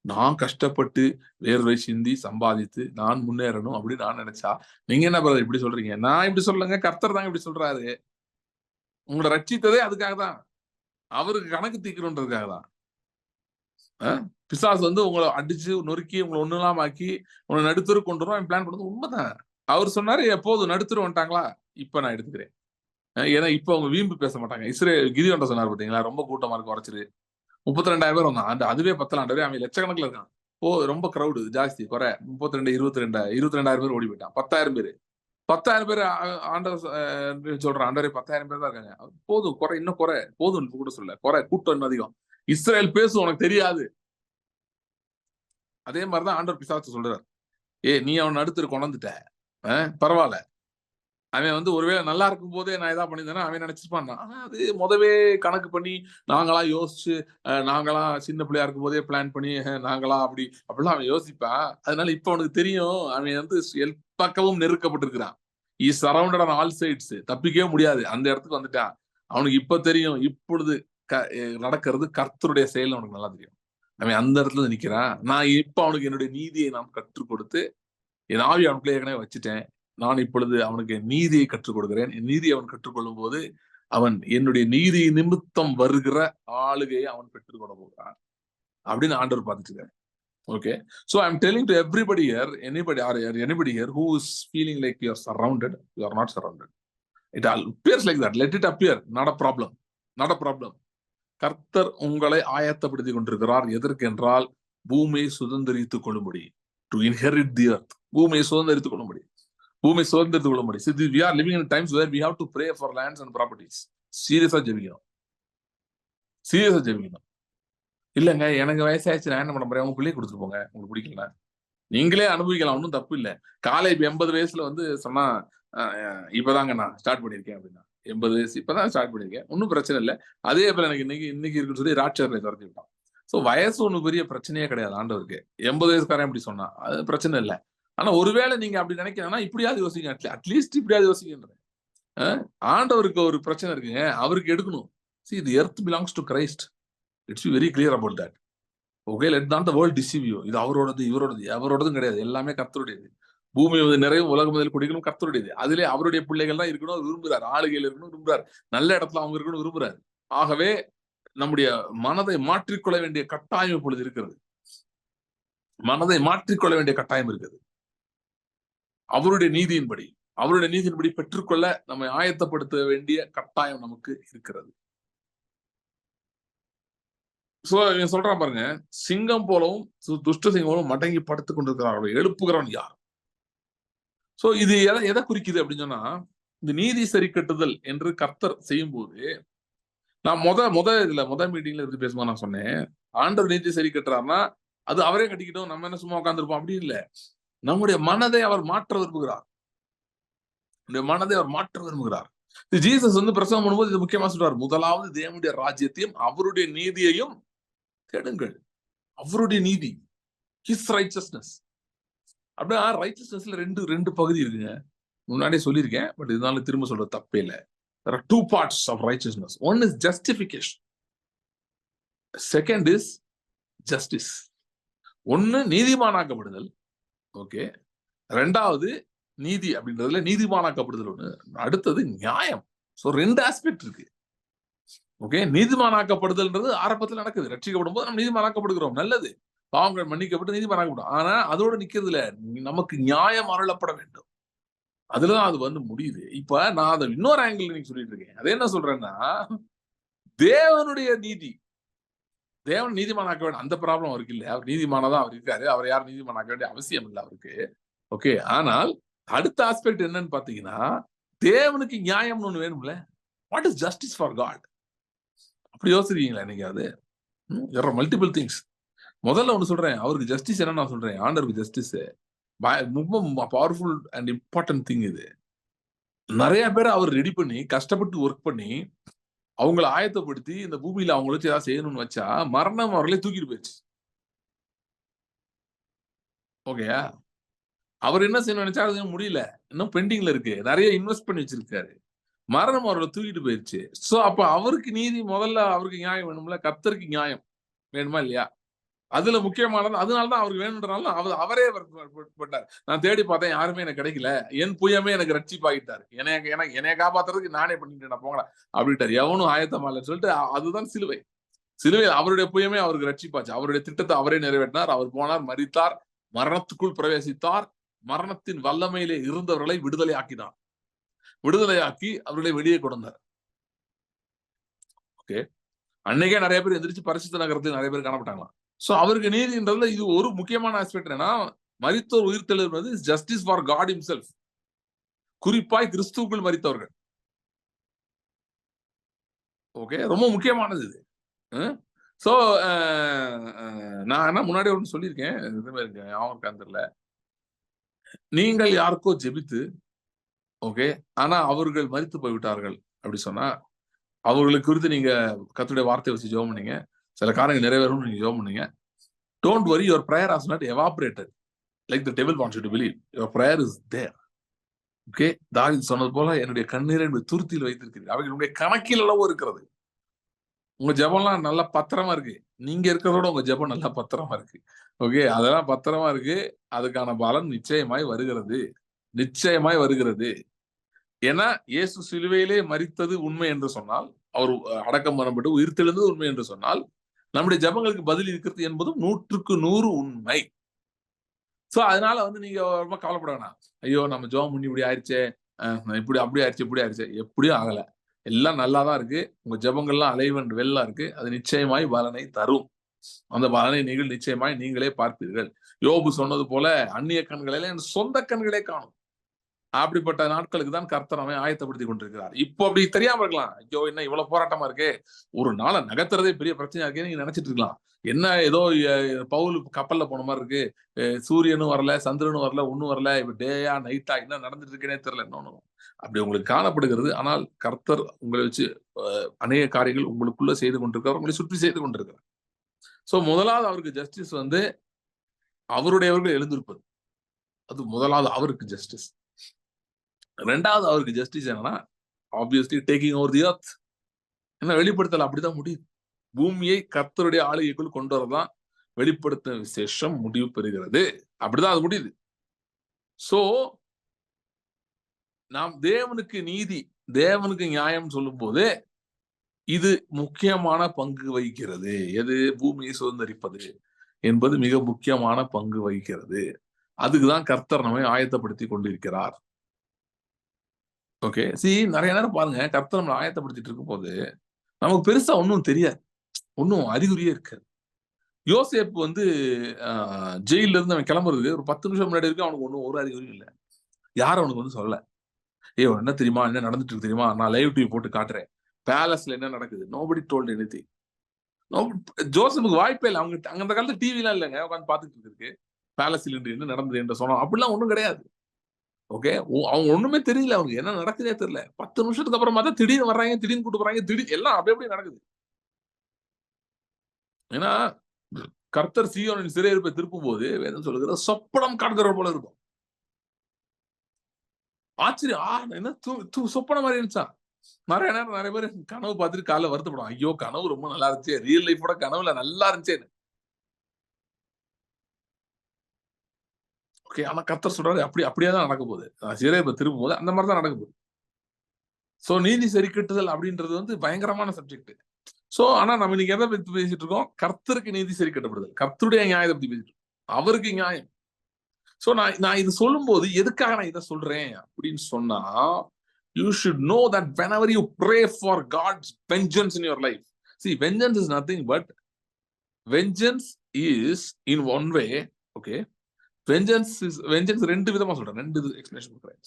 நான் கஷ்டப்பட்டு வேர்வை சிந்தி சம்பாதித்து நான் முன்னேறணும் அப்படின்னு நான் நினைச்சா நீங்க என்ன பிரதர் இப்படி சொல்றீங்க? நான் இப்படி சொல்லுங்க, கர்த்தர் தாங்க இப்படி சொல்றாரு. உங்களை ரட்சித்ததே அதுக்காக தான், அவருக்கு கணக்கு தீக்கணுன்றதுக்காக தான். பிசாசு வந்து உங்களை அடிச்சு நொறுக்கி உங்களை ஒண்ணுலாம் ஆக்கி உங்களை நடுத்தரு கொண்டு வரும் பிளான் பண்ணது உண்மைதான். அவர் சொன்னாரு, எப்போது நடுத்தரு வந்துட்டாங்களா, இப்ப நான் எடுத்துக்கிறேன். ஏன்னா இப்ப அவங்க வீம்பு பேச மாட்டாங்க. கிதியோன்ட்ட சொன்னார் பாத்தீங்களா, ரொம்ப கூட்டமா இருக்கு, குறைச்சிரு. 32,000 பேர் வந்தான். அதுவே 10 அவன் லட்சக்கணக்கில் இருக்கான். ரொம்ப கிரௌடு ஜாஸ்தி, குறை 32 22,000 பேர் ஓடி போயிட்டான். 10,000 பேர் 10,000 பேர் ஆண்டவர் சொல்றான், ஆண்டவரே 10,000 பேர் தான் இருக்காங்க, போதும், குறை இன்னும் குறை, போதும் கூட சொல்ல, குறை கூட்டம் இன்னும் அதிகம், இஸ்ரேல் பேசும் உனக்கு தெரியாது. அதே மாதிரிதான் ஆண்டவர் பிசாசு சொல்றாரு, நீ அவன் நடுத்தர் கொண்டுட்ட, பரவாயில்ல, அவன் வந்து ஒருவேளை நல்லா இருக்கும் போதே நான் எதா பண்ணியிருந்தேன்னா அவன் நினைச்சிருப்பான். ஆனா அது முதவே கணக்கு பண்ணி நாங்களா யோசிச்சு நாங்களா சின்ன பிள்ளையா இருக்கும் போதே பிளான் பண்ணி நாங்களா அப்படிலாம் அவன் யோசிப்பான். அதனால இப்ப அவனுக்கு தெரியும், அவன் வந்து பக்கமும் நெருக்கப்பட்டிருக்கிறான். Is surrounded on all sides, தப்பிக்கவே முடியாது, அந்த இடத்துக்கு வந்துட்டான். அவனுக்கு இப்ப தெரியும், இப்பொழுது நடக்கிறது கர்த்தருடைய செயல் அவனுக்கு நல்லா தெரியும். அவன் அந்த இடத்துல நிக்கிறான். நான் இப்ப அவனுக்கு என்னுடைய நீதியை நான் கற்றுக் கொடுத்து என் ஆவி அவனுக்குள்ளே ஏற்கனவே வச்சுட்டேன். நான் இப்பொழுது அவனுக்கு நீதியை கற்றுக் கொடுக்கிறேன். என் நீதியை அவன் கற்றுக்கொள்ளும் போது அவன் என்னுடைய நீதி நிமித்தம் வருகிற ஆளுகையை அவன் பெற்றுக்கொள்ள போகிறான் அப்படின்னு ஆண்டவர் பார்த்துட்டு இருக்காரு. Okay, so I'm telling to everybody here, anybody here who is feeling like you are surrounded, you are not surrounded. It all appears like that. Let it appear. Not a problem. Not a problem. கர்த்தர் உங்களை ஆயத்தப்படுத்தி கொண்டிருக்கிறார். எதற்கென்றால் பூமியை சுதந்திரித்துக் கொள்ளும்படி, to inherit the earth. பூமியை சுதந்திரித்துக் கொள்ளும்படி, பூமியை சுதந்திரித்துக் கொள்ளும்படி. We are living in times where we have to pray for lands and properties. சீரியஸா ஜெபிக்கணும், சீரியஸா ஜெபிக்கணும். இல்லங்க எனக்கு வயசாயிடுச்சு, நான் என்ன பண்ண போறேன், உங்க பிள்ளையை கொடுத்துட்டு போங்க, உங்களுக்கு பிடிக்கல, நீங்களே அனுபவிக்கலாம், ஒன்றும் தப்பு இல்லை. காலை 80 வயசுல வந்து சொன்னா இப்பதாங்க நான் ஸ்டார்ட் பண்ணிருக்கேன் அப்படின்னா, 80 வயசு இப்பதான் ஸ்டார்ட் பண்ணிருக்கேன், ஒன்றும் பிரச்சனை இல்லை. அதே போல எனக்கு இன்னைக்கு இருக்குன்னு சொல்லி ராட்சர்களை துரத்தி விட்டான். சோ வயசு ஒண்ணு பெரிய பிரச்சனையே கிடையாது ஆண்டவருக்கு. 80 வயசுக்காரன் இப்படி சொன்னா அது பிரச்சனை இல்லை. ஆனா ஒருவேளை நீங்க அப்படி நினைக்கிறீங்கன்னா இப்படியாவது யோசிங்க, அட்லீஸ்ட் இப்படியாவது யோசிக்கின்றேன். ஆண்டவருக்கு ஒரு பிரச்சனை இருக்குங்க, அவருக்கு எடுக்கணும். See, the earth belongs to Christ. It's very clear about that. Okay, let not the world deceive you. இது அவரோடது இவரோடது எவரோடதும் கிடையாது, எல்லாமே கர்த்தருடையது. பூமி நிறைவும் உலகம் முதல் குடிகளும் கர்த்தருடையது. அதிலே அவருடைய பிள்ளைகள் தான் இருக்கணும் விரும்புகிறார், ஆளுகையில் இருக்கணும் விரும்புகிறார், நல்ல இடத்துல அவங்க இருக்கணும் விரும்புகிறார். ஆகவே நம்முடைய மனதை மாற்றிக்கொள்ள வேண்டிய கட்டாயம் இப்பொழுது இருக்கிறது. மனதை மாற்றிக்கொள்ள வேண்டிய கட்டாயம் இருக்குது. அவருடைய நீதியின்படி பெற்றுக்கொள்ள நம்மை ஆயத்தப்படுத்த வேண்டிய கட்டாயம் நமக்கு இருக்கிறது. சொல்றான் பாருங்க, சிங்கம் போலவும் துஷ்ட சிங்கம் போலவும் மடங்கி படுத்துக் கொண்டிருக்கிறார்கள், எழுப்புகிறவன் யார்? சோ இது எதை குறிக்குது அப்படின்னு சொன்னா, இந்த நீதி சரி கட்டுதல் என்று கர்த்தர் செய்யும் போது, நான் முத மீட்டிங்ல இருந்து பேசும்போது நான் சொன்னேன், ஆண்டவர் நீதி சரி கட்டுறாருன்னா அது அவரே கட்டிக்கிட்டோம், நம்ம என்ன சும்மா உட்காந்துருப்போம், அப்படி இல்லை. நம்முடைய மனதை அவர் மாற்ற விரும்புகிறார். ஜீசஸ் பிரசவம் பண்ணும்போது இது முக்கியமா சொல்றாரு, முதலாவது தேவனுடைய ராஜ்யத்தையும் அவருடைய நீதியையும் தேடுங்கள். அவருடைய நீதி, ஹிஸ் ரைச்சஸ்னஸ். அப்படின்னா ரைச்சஸ்னஸ்ல ரெண்டு பகுதி இருக்குங்க. முன்னாடியே சொல்லியிருக்கேன், பட் இதனால திரும்ப சொல்ற தப்பே இல்லை. There are two parts of righteousness. One is justification. Second is justice. ஒன்னு நீதிமானாக்கப்படுதல், ஓகே. ரெண்டாவது நீதி அப்படின்றதுல நீதிமானாக்கப்படுதல் ஒண்ணு, அடுத்தது நியாயம். சோ ரெண்டு ஆஸ்பெக்ட் இருக்கு. ஓகே, நீதிமானாக்கப்படுதல்ன்றது ஆரம்பத்தில் நடக்குது. ரட்சிக்கப்படும் போது நம்ம நீதிமானாக்கப்படுகிறோம், நல்லது, பாவங்கள் மன்னிக்கப்பட்டு நீதிமானாக்கப்படும். ஆனா அதோட நிக்கிறது இல்ல, நமக்கு நியாயம் அருளப்பட வேண்டும். அதுலதான் அது முடியுது. இப்ப நான் அதை இன்னொரு ஆங்கிள் நீங்க சொல்லிட்டு இருக்கேன். அது என்ன சொல்றேன்னா, தேவனுடைய நீதி, தேவன் நீதிமானாக்க வேண்டும், அந்த ப்ராப்ளம் அவருக்கு இல்லை. அவர் நீதிமானதான் அவர் இருக்காரு, அவர் யாரும் நீதிமானாக்க வேண்டிய அவசியம் இல்லை அவருக்கு. ஓகே, ஆனால் அடுத்த ஆஸ்பெக்ட் என்னன்னு பாத்தீங்கன்னா, தேவனுக்கு நியாயம்னு ஒண்ணு வேணும்ல. What is justice for God? அப்படி யோசிக்கிறீங்களா இன்னைக்கு? அது மல்டிபிள் திங்ஸ். முதல்ல ஒண்ணு சொல்றேன், அவருக்கு ஜஸ்டிஸ் என்ன நான் சொல்றேன், ஆண்டவருக்கு ஜஸ்டிஸ் ரொம்ப பவர்ஃபுல் அண்ட் இம்பார்ட்டன்ட் திங். இது நிறைய பேர் அவர் ரெடி பண்ணி கஷ்டப்பட்டு ஒர்க் பண்ணி அவங்களை ஆயத்தப்படுத்தி இந்த பூமியில அவங்கள வச்சு ஏதாவது செய்யணும்னு வச்சா மரணம் அவர்களே தூக்கிட்டு போயிடுச்சு. ஓகேயா, அவர் என்ன செய்யணும் நினைச்சா அது முடியல, இன்னும் பெண்டிங்ல இருக்கு, நிறைய இன்வெஸ்ட் பண்ணி வச்சிருக்காரு, மரணம் அவர்களை தூக்கிட்டு போயிடுச்சு. சோ அப்ப அவருக்கு நீதி, முதல்ல அவருக்கு நியாயம் வேணும்ல, கர்த்தருக்கு நியாயம் வேணுமா இல்லையா? அதுல முக்கியமானது, அதனாலதான் அவருக்கு வேணும்ன்றனால அவரே பட்டார். நான் தேடி பார்த்தேன், யாருமே எனக்கு கிடைக்கல, என் புயமே எனக்கு ரட்சிப்பாகிட்டாரு, என்னைய காப்பாத்துறதுக்கு நானே பண்ணிட்டேன் போங்களா அப்படின்ட்டாரு. எவனும் ஆயத்தமா இல்லைன்னு சொல்லிட்டு, அதுதான் சிலுவை. அவருடைய புயமே அவருக்கு ரட்சிப்பாச்சு. அவருடைய திட்டத்தை அவரே நிறைவேற்றினார். அவர் போனார், மரித்தார், மரணத்துக்குள் பிரவேசித்தார், மரணத்தின் வல்லமையிலே இருந்தவர்களை விடுதலையாக்கி அவர்களை வெளியே கொண்டார். ஓகே, அன்னைக்கே நிறைய பேர் எந்திரிச்சு பரிசுத்த நகரத்தில் நிறைய பேர் காணப்பட்டாங்களாம். சோ அவருக்கு நீதின்றதுல இது ஒரு முக்கியமான ஆஸ்பெக்ட். என்னன்னா, மரித்தோர் உயிர்த்தெழுவது ஜஸ்டிஸ் ஃபார் காட் ஹிம்செல்ஃப், குறிப்பாய் கிறிஸ்துவுக்குள் மரித்தவர்கள். ஓகே, ரொம்ப முக்கியமானது இது. சோ நான் என்ன முன்னாடி ஒன்று சொல்லியிருக்கேன், ஞாபகம் தெரியல, நீங்கள் யாருக்கோ ஜெபித்து, ஓகே, ஆனா அவர்கள் மரித்து போய்விட்டார்கள் அப்படி சொன்னா, அவர்களுக்கு குறித்து நீங்க கர்த்தருடைய வார்த்தையை வச்சு ஜெபம் பண்ணீங்க, சில காரியங்கள் நிறைவேறும் நீங்க ஜெபம் பண்ணீங்க. Don't worry, your prayer has not evaporated like the devil wants you to believe. Your prayer is there. Okay, தாவீது சொன்னது போல, என்னுடைய கண்ணீரை துருத்தியில் வைத்திருக்கிறீர்கள், அவைகளுடைய கணக்கில் அளவு இருக்கிறது. உங்க ஜெபம்லாம் நல்லா பத்திரமா இருக்கு, நீங்க இருக்கிறதோட உங்க ஜெபம் நல்லா பத்திரமா இருக்கு. ஓகே, அதெல்லாம் பத்திரமா இருக்கு, அதுக்கான பலன் நிச்சயமாய் வருகிறது. ஏன்னா இயேசு சிலுவையிலே மரித்தது உண்மை என்று சொன்னால், அவர் அடக்கம் பண்ணப்பட்டு உயிர்த்தெழுந்தது உண்மை என்று சொன்னால், நம்முடைய ஜெபங்களுக்கு பதில் இருக்கிறது என்பதும் 100க்கு 100 உண்மை. சோ அதனால நீங்க ரொம்ப கவலைப்பட வேணாம். ஐயோ நம்ம ஜெபம் பண்ணி இப்படி ஆயிடுச்சே, இப்படி அப்படி ஆயிடுச்சு, எப்படியும் ஆகல, எல்லாம் நல்லாதான் இருக்கு, உங்க ஜெபங்கள்லாம் அலைவன் வெள்ளா இருக்கு, அது நிச்சயமாய் பலனை தரும். அந்த பலனை நீங்கள் நிச்சயமாய் நீங்களே பார்ப்பீர்கள். யோபு சொன்னது போல, அந்நிய கண்களிலே என் சொந்த கண்களே காணும். அப்படிப்பட்ட நாட்களுக்கு தான் கர்த்தர் அவன் ஆயத்தப்படுத்தி கொண்டிருக்கிறார். இப்போ அப்படி தெரியாம இருக்கலாம், ஐயோ என்ன இவ்வளவு போராட்டமா இருக்கு, ஒரு நாளை நகர்த்துறதே பெரிய பிரச்சனையா இருக்கே நீங்க நினைச்சிட்டு இருக்கலாம். என்ன ஏதோ பவுல் கப்பல்ல போன மாதிரி இருக்கு, சூரியனும் வரல, சந்திரனும் வரல, ஒன்னும் வரல, இப்ப டேயா நைட்டா என்ன நடந்துட்டு இருக்கேனே தெரியல. இன்னொன்னு அப்படி உங்களுக்கு காணப்படுகிறது. ஆனால் கர்த்தர் உங்களை வச்சு அநேக காரியங்கள் உங்களுக்குள்ள செய்து கொண்டிருக்கிறார், உங்களை சுற்றி செய்து கொண்டிருக்கிறார். சோ முதலாவது அவருக்கு ஜஸ்டிஸ் அவருடையவர்கள் எழுந்திருப்பது, அது முதலாவது அவருக்கு ஜஸ்டிஸ். ரெண்டாவது அவருக்கு ஜஸ்டிஸ் என்னன்னா, obviously taking over the earth. என்ன வெளிப்படுத்தல அப்படிதான் முடியுது. பூமியை கர்த்தருடைய ஆளுகைக்குள் கொண்டு வரதான் வெளிப்படுத்தும் விசேஷம் முடிவு பெறுகிறது. அப்படிதான் அது முடியுது. சோ நாம் தேவனுக்கு நீதி, தேவனுக்கு நியாயம் சொல்லும் போது இது முக்கியமான பங்கு வகிக்கிறது. எது? பூமியை சுதந்திரிப்பது என்பது மிக முக்கியமான பங்கு வகிக்கிறது. அதுக்குதான் கர்த்தர் நம்மை ஆயத்தப்படுத்தி கொண்டிருக்கிறார். ஓகே, நிறைய நேரம் பாருங்க, கர்த்தர் நம்மளை ஆயத்தப்படுத்திட்டு இருக்கும் போது நமக்கு பெருசா ஒன்னும் தெரியாது, ஒன்னும் அறிகுறியே இருக்காது. யோசேப்பு வந்து ஜெயில இருந்து அவன் கிளம்புறதுக்கு ஒரு 10 நிமிஷம் முன்னாடி இருக்கு, அவனுக்கு ஒன்னும் ஒரு அறிகுறியும் இல்லை. யாரும் அவனுக்கு வந்து சொல்லல, என்ன தெரியுமா, என்ன நடந்துட்டு இருக்கு தெரியுமா, நான் லைவ் டிவி போட்டு காட்டுறேன், பேலஸ்ல என்ன நடக்குது. Nobody told anything. ஜோசப்புக்கு வாய்ப்பே இல்லை. அவங்க அந்த காலத்துல டிவி எல்லாம் இல்லைங்க, உட்காந்து பாத்துட்டு இருக்கு பேலஸ்ல என்ன நடந்தது என்று சொன்னோம். அப்படிலாம் ஒண்ணும் கிடையாது. ஓகே, அவங்க ஒண்ணுமே தெரியல, அவங்க என்ன நடக்குதே தெரியல. 10 நிமிஷத்துக்கு அப்புறமா தான் திடீர்னு வர்றாங்க, திடீர்னு கூட்டு போறாங்க, திடீர்னு எல்லாம் அப்படி நடக்குது. ஏன்னா கர்த்தர் சீயோனின் சிறையிருப்பை திருப்பும் போது வேதம் சொல்லுகிற சொப்பனம் காண்கிற போல இருக்கும். ஆச்சரியம், என்ன சொப்பனம் மாதிரி இருந்துச்சா? நிறைய நேரம் நிறைய பேர் கனவு பார்த்துட்டு காலைல வருத்தப்படும், ஐயோ கனவு ரொம்ப நல்லா இருந்துச்சு, ரியல் லைஃபோட கனவுல நல்லா இருந்துச்சு. ஓகே, ஆனா கர்த்தர் சொல்றாரு அப்படியே தான் நடக்க போகுது. சிறையிருப்பை திருப்பும் போது அந்த மாதிரி தான் நடக்க போகுது. சோ நீதி சரி கட்டுதல் அப்படின்றது வந்து பயங்கரமான சப்ஜெக்ட். சோ ஆனா நம்ம இன்னைக்கு எதை பத்தி பேசிட்டு இருக்கோம்? கர்த்தருக்கு நீதி சரி கட்டப்படுதல், கர்த்தருடைய நியாயத்தை பத்தி பேசிட்டு இருக்கோம், அவருக்கு நியாயம். சோ நான் இது சொல்லும் போது எதுக்காக நான் இதை சொல்றேன் அப்படின்னு சொன்னா, you should know that whenever you pray for God's vengeance in your life, see, vengeance is nothing but vengeance is in one way. Okay, vengeance ரெண்டு விதமா சொல்றேன், ரெண்டு எக்ஸ்பிளனேஷன் கொடுக்குறேன்.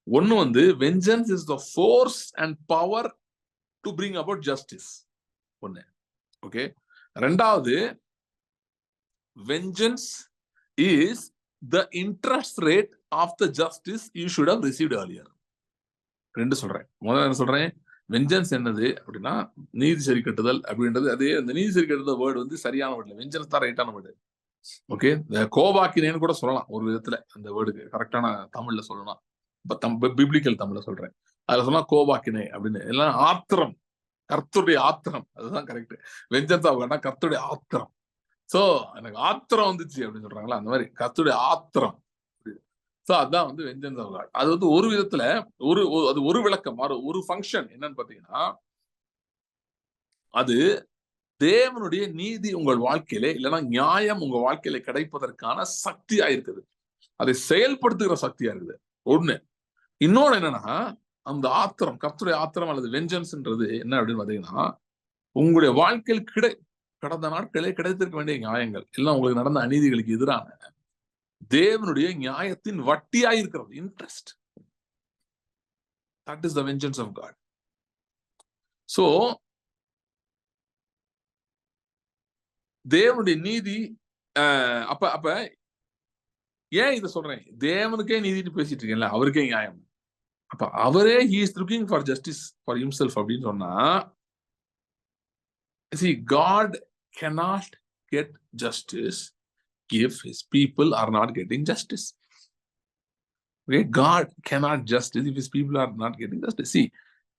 ஒன்னு வந்து vengeance is the force and power to bring about justice. ஒன்னு. Okay, ரெண்டாவது vengeance is the interest rate of the justice you should have received earlier. ரெண்டு சொல்றேன். முதல்ல என்ன சொல்றேன், வெஞ்சன்ஸ் என்னது அப்படின்னா நீதி சரி கட்டுதல் அப்படின்றது. அதே அந்த நீதி சரி கட்டுதல் வேர்டு வந்து சரியான வேர்டு, வெஞ்சன்ஸ் தான் ரைட்டான வேர்டு. ஓகே, கோபாக்கினேன்னு கூட சொல்லலாம் ஒரு விதத்துல, அந்த வேர்டுக்கு கரெக்டான தமிழ்ல சொல்லலாம். இப்ப பிப்ளிக்கல் தமிழ்ல சொல்றேன், அதுல சொன்னா கோபாக்கினே அப்படின்னு. எல்லாம் ஆத்திரம், கர்த்தருடைய ஆத்திரம், அதுதான் கரெக்ட். வெஞ்சன்ஸ் ஆகுனா கர்த்தருடைய ஆத்திரம். சோ எனக்கு ஆத்திரம் வந்துச்சு அப்படின்னு சொல்றாங்களா, அந்த மாதிரி கர்த்தருடைய ஆத்திரம். சோ அதான் வந்து வெஞ்சன்ஸ் ஆஃப் காட். அது வந்து ஒரு விதத்துல அது ஒரு விளக்கம், ஒரு ஃபங்க்ஷன் என்னன்னு பாத்தீங்கன்னா, அது தேவனுடைய நீதி உங்கள் வாழ்க்கையில இல்லைன்னா நியாயம் உங்க வாழ்க்கையில கிடைப்பதற்கான சக்தியா இருக்குது, அதை செயல்படுத்துகிற சக்தியா இருக்குது. ஒண்ணு. இன்னொன்னு என்னன்னா, அந்த ஆத்திரம், கர்த்தருடைய ஆத்திரம் அல்லது வெஞ்சன்ஸ்ன்றது என்ன அப்படின்னு பாத்தீங்கன்னா, உங்களுடைய வாழ்க்கையில் கடந்த நாட்களே கிடைத்திருக்க வேண்டிய நியாயங்கள் எல்லாம் உங்களுக்கு நடந்த அநீதிகளுக்கு எதிரான தேவனுடைய நியாயத்தின் வட்டியா இருக்கிறது, interest. That is the vengeance of God. So தேவனுடைய நீதி. அப்ப ஏன் இதை சொல்றேன், தேவனுக்கே நீதிட்டு பேசிட்டு இருக்கேன்ல, அவருக்கே நியாயம். அப்ப அவரே he is looking for justice for himself அப்படின்னு சொன்னா, see, God cannot get justice if his people are not getting justice. Okay, God cannot justice if his people are not getting justice. See,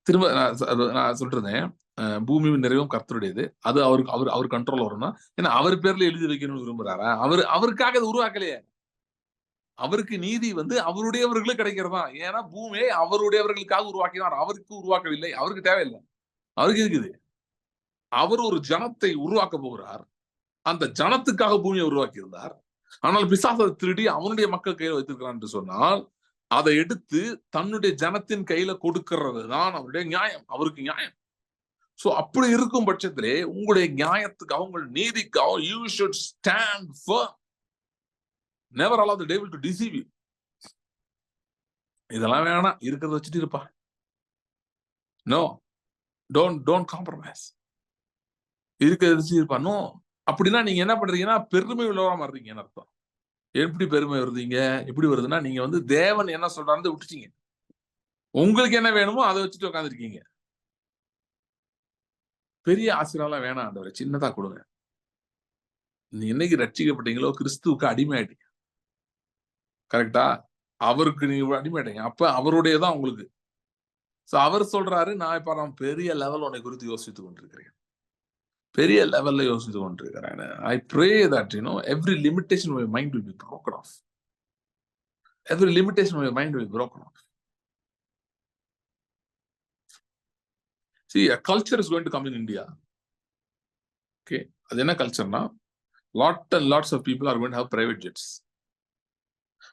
திரும்ப நான் சொல்றேன், பூமி நிறைவும் கர்த்தருடையது, அது அவர் control வரும்னா, ஏன்னா அவர் பேர்ல எழுதி வைக்கணும்னு விரும்புறாரா? அவருக்காக அதை உருவாக்கலையே. அவருக்கு நீதி வந்து அவருடையவர்களுக்கு கிடைக்கிறதா. ஏன்னா பூமியை அவருடையவர்களுக்காக உருவாக்கினார், அவருக்கு உருவாக்கவில்லை, அவருக்கு தேவையில்லை. அவருக்கு இருக்குது, அவர் ஒரு ஜனத்தை உருவாக்க போகிறார், அந்த ஜனத்துக்காக பூமியை உருவாக்கி இருந்தார். ஆனால் பிசாசை திருடி அவனுடைய மக்கள் கையில வைத்திருக்கிறான் என்று சொன்னால், அதை எடுத்து தன்னுடைய ஜனத்தின் கையில கொடுக்கிறது தான் அவருடைய நியாயம், அவருக்கு நியாயம். சோ அப்படி இருக்கும் பட்சத்திலே உங்களுடைய நியாயத்துக்காக, உங்கள் நீதிக்காக you should stand firm. Never allow the devil to deceive you. இதெல்லாம் வேணாம், இருக்கிறத வச்சுட்டு இருப்பா. No, don't compromise. இருக்கிறத வச்சுட்டு இருப்பா. No, அப்படின்னா நீங்க என்ன பண்றீங்கன்னா பெருமை உள்ளவரா மாறுறீங்கன்னு அர்த்தம். எப்படி பெருமை வருதுங்க, எப்படி வருதுன்னா, நீங்க வந்து தேவன் என்ன சொல்றான்னு விட்டுட்டீங்க, உங்களுக்கு என்ன வேணுமோ அதை வச்சுட்டு உட்காந்துருக்கீங்க. பெரிய ஆசீர்வாதம் வேணாம் ஆண்டவரே, சின்னதா கொடுங்க. நீ என்னைக்கு ரட்சிக்கப்பட்டீங்களோ கிறிஸ்துவுக்கு அடிமையாயிட்டீங்க, கரெக்டா? அவருக்கு நீங்க அடிமையாயிட்டீங்க, அப்ப அவருடையதான் உங்களுக்கு. அவர் சொல்றாரு, நான் இப்ப பெரிய லெவல் உன்னை குறித்து யோசித்துக் கொண்டிருக்கிறேன். பெரிய லெவல்ல யோசித்து கொண்டிருக்கிறேன். I pray that every limitation my mind will be broken off. Every limitation of your mind will be broken off. See, a culture is going to come in India. Okay, அது என்ன கல்ச்சர்னா lot and lots of people are going to have private jets.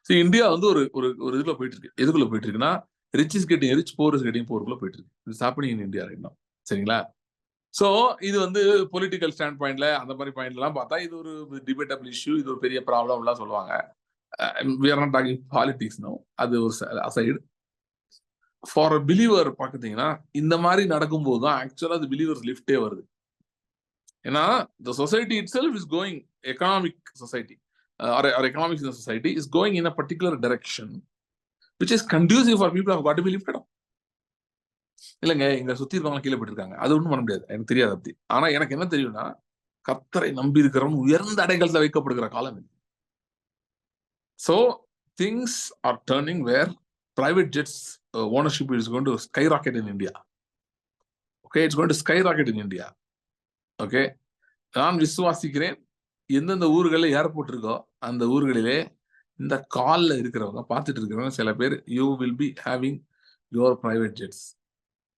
See, India வந்து ஒரு ஒரு ஒரு இதுல போயிட்டு இருக்கு. எதுக்குள்ள போயிட்டு இருக்குன்னா, rich is getting rich, poor is getting poor குள்ள போயிட்டு இருக்கு. It's happening in India right now. சரிங்களா? சோ இது வந்து பொலிட்டிக்கல் ஸ்டாண்ட் பாயிண்ட்ல அந்த மாதிரி பாயிண்ட்ல எல்லாம் பார்த்தா இது ஒரு டிபேட்டபிள் இஷ்யூ, இது ஒரு பெரிய ப்ராப்ளம் எல்லாம் சொல்லுவாங்க. We are not talking politics now. அது ஒரு aside. ஃபார் அ பிலீவர் பாத்தீங்கன்னா இந்த மாதிரி நடக்கும்போது தான் ஆக்சுவலா அது பிலீவர்ஸ் லிஃப்டே வருது. ஏன்னா the society itself is going, economic society or economics in the society is going in a particular direction which is conducive for people who have got to be lifted up. இல்லைங்க, இங்க சுத்தி இருக்கவங்க கீழே போயிட்டு அது ஒன்றும் பண்ண முடியாது, எனக்கு தெரியாது அப்படி. ஆனா எனக்கு என்ன தெரியும்னா, கர்த்தரை நம்பி இருக்கிறவன் உயர்ந்த அடைகள்ல வைக்கப்படுகிற காலம் இது. So things are turning where private jets ownership is going to skyrocket in India. Okay, it's going to skyrocket in India. Okay, நான் விசுவாசிக்கிறேன் எந்தெந்த ஊர்களில் ஏர்போர்ட் இருக்கோ அந்த ஊர்களிலே இந்த கால்ல இருக்கிறவங்க பார்த்துட்டு இருக்கிறவங்க சில பேர் you will be having your private ஜெட்ஸ்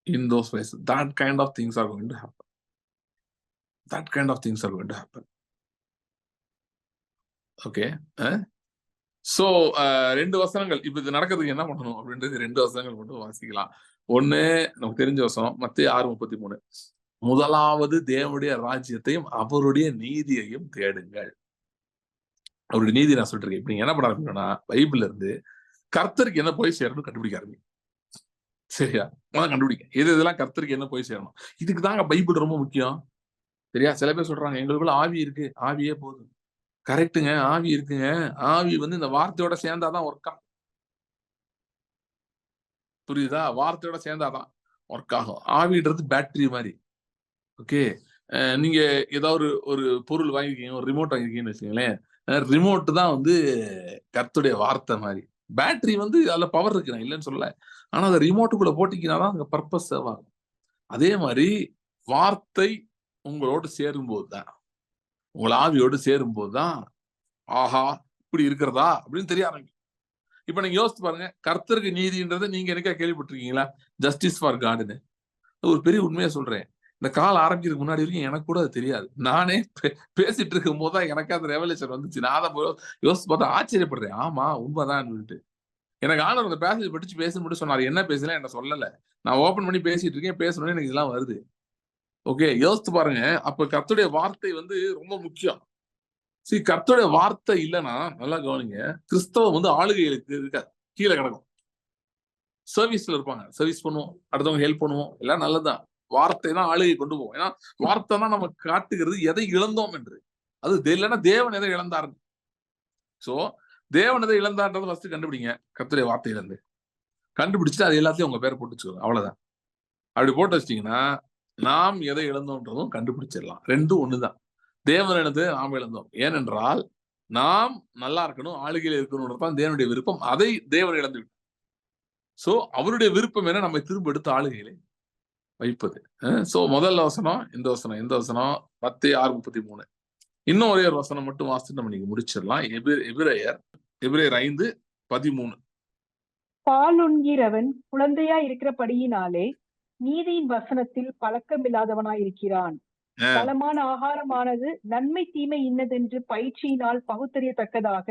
in those places. That kind of things are going to happen. That kind of things are going to happen. Okay. So, ரெண்டு வசனங்கள் இப்ப இது நடக்கிறதுக்கு என்ன பண்ணணும் அப்படின்றது ரெண்டு வசனங்கள் மட்டும் வாசிக்கலாம். ஒண்ணு நமக்கு தெரிஞ்ச வசனம் மத்தேயு 6:33. முதலாவது தேவனுடைய ராஜ்யத்தையும் அவருடைய நீதியையும் தேடுங்கள். அவருடைய நீதி நான் சொல்லிட்டு இருக்கேன். இப்ப நீங்க என்ன பண்ண ஆரம்பிக்கணும்னா, பைபிள்ல இருந்து கர்த்தருக்கு என்ன போய் சேரணும் கண்டுபிடிக்க ஆரம்பிங்க. சரியா? கண்டுபிடிக்க எது இதெல்லாம் கர்த்தருக்கு என்ன போய் சேரணும். இதுக்கு தாங்க பைபிள் ரொம்ப முக்கியம். சரியா? சில பேர் சொல்றாங்க எங்களுக்குள்ள ஆவி இருக்கு, ஆவியே போதும். கரெக்டுங்க, ஆவி இருக்குங்க. ஆவி வந்து இந்த வார்த்தையோட சேர்ந்தாதான் ஒர்க் ஆகும். புரியுதா? வார்த்தையோட சேர்ந்தாதான் ஒர்க் ஆகும். ஆவின்றது பேட்டரி மாதிரி. ஓகே, நீங்க ஏதாவது ஒரு பொருள் வாங்கிருக்கீங்க, ஒரு ரிமோட் வாங்கிருக்கீங்கன்னு வச்சுக்கோங்களேன். ரிமோட் தான் வந்து கர்த்தருடைய வார்த்தை மாதிரி. பேட்டரி வந்து அதுல பவர் இருக்கு, நான் இல்லைன்னு சொல்லல. ஆனா அந்த ரிமோட்டுக்குள்ள போட்டிக்கினாதான் அங்க பர்பஸ் சேவ் ஆகும். அதே மாதிரி வார்த்தை உங்களோடு சேரும்போது தான், உங்கள் ஆவியோடு சேரும்போது தான் ஆஹா இப்படி இருக்கிறதா அப்படின்னு தெரிய ஆரம்பிக்கும். இப்ப நீங்க யோசித்து பாருங்க, கர்த்தருக்கு நீதின்றதை நீங்க எனக்கா கேள்விப்பட்டிருக்கீங்களா? ஜஸ்டிஸ் ஃபார் காடுன்னு ஒரு பெரிய உண்மையை சொல்றேன். இந்த கால் ஆரம்பிக்கிறதுக்கு முன்னாடி வரைக்கும் எனக்கு கூட அது தெரியாது. நானே பேசிட்டு இருக்கும் போதுதான் எனக்கு அந்த ரெவலேஷன் வந்துச்சு. நான் அதை யோசிச்சு பார்த்தா ஆச்சரியப்படுறேன். ஆமா உண்மைதான் சொல்லிட்டு எனக்கு ஆனவர் அந்த பேசேஜ் படிச்சு பேச மட்டும் சொன்னார். என்ன பேசல என்ன சொல்லல, நான் ஓபன் பண்ணி பேசிட்டு இருக்கேன், பேசணும்னு எனக்கு இதெல்லாம் வருது. ஓகே, யோசித்து பாருங்க. அப்ப கர்த்தருடைய வார்த்தை வந்து ரொம்ப முக்கியம். சரி, கர்த்தருடைய வார்த்தை இல்லைன்னா நல்லா கவனிங்க, கிறிஸ்தவம் வந்து ஆளுகைகளுக்கு இருக்காது, கீழே கிடக்கும். சர்வீஸ்ல இருப்பாங்க, சர்வீஸ் பண்ணுவோம், அடுத்தவங்க ஹெல்ப் பண்ணுவோம், எல்லாம் நல்லதுதான். வார்த்தை தான் ஆளுகை கொண்டு போவோம். ஏன்னா வார்த்தை தான் நம்ம காட்டுகிறது எதை இழந்தோம் என்று. அது இல்லைன்னா தேவன் எதை இழந்தார். சோ தேவன் எதை இழந்தார்ன்றதை ஃபர்ஸ்ட் கண்டுபிடிங்க. கர்த்தருடைய வார்த்தையில இருந்து கண்டுபிடிச்சிட்டு அது எல்லாத்தையும் உங்க பேரை போட்டு வச்சுக்கோங்க. அவ்வளவுதான். அப்படி போட்டு வச்சிட்டீங்கன்னா நாம் எதை இழந்தோம்ன்றதும் கண்டுபிடிச்சிடலாம். ரெண்டும் ஒண்ணுதான். தேவன் இழந்து நாம் இழந்தோம். ஏனென்றால் நாம் நல்லா இருக்கணும், ஆளுகையில் இருக்கணும்ன்றதான் தேவனுடைய விருப்பம். அதை தேவன் இழந்து விட்டார். சோ அவருடைய விருப்பம் என்ன? நம்ம திரும்ப எடுத்து ஆளுகையிலே வைப்பது. சோ முதல் வசனம் இந்த வசனம், இந்த வசனம் மத்தேயு 6:33. இன்னும் ஒரே ஒரு வசனம் மட்டும் வாசித்து நம்ம நீங்க முடிச்சிடலாம். எபிரேயர் 5:13. பால் உண்கிறவன் குழந்தையா இருக்கிறபடியினாலே நீதியின் வசனத்தில் பழக்கமில்லாதவனாய் இருக்கிறான். பலமான ஆகாரமானது நன்மை தீமை இன்னதென்று பயிற்சியினால் பகுத்தறியத்தக்கதாக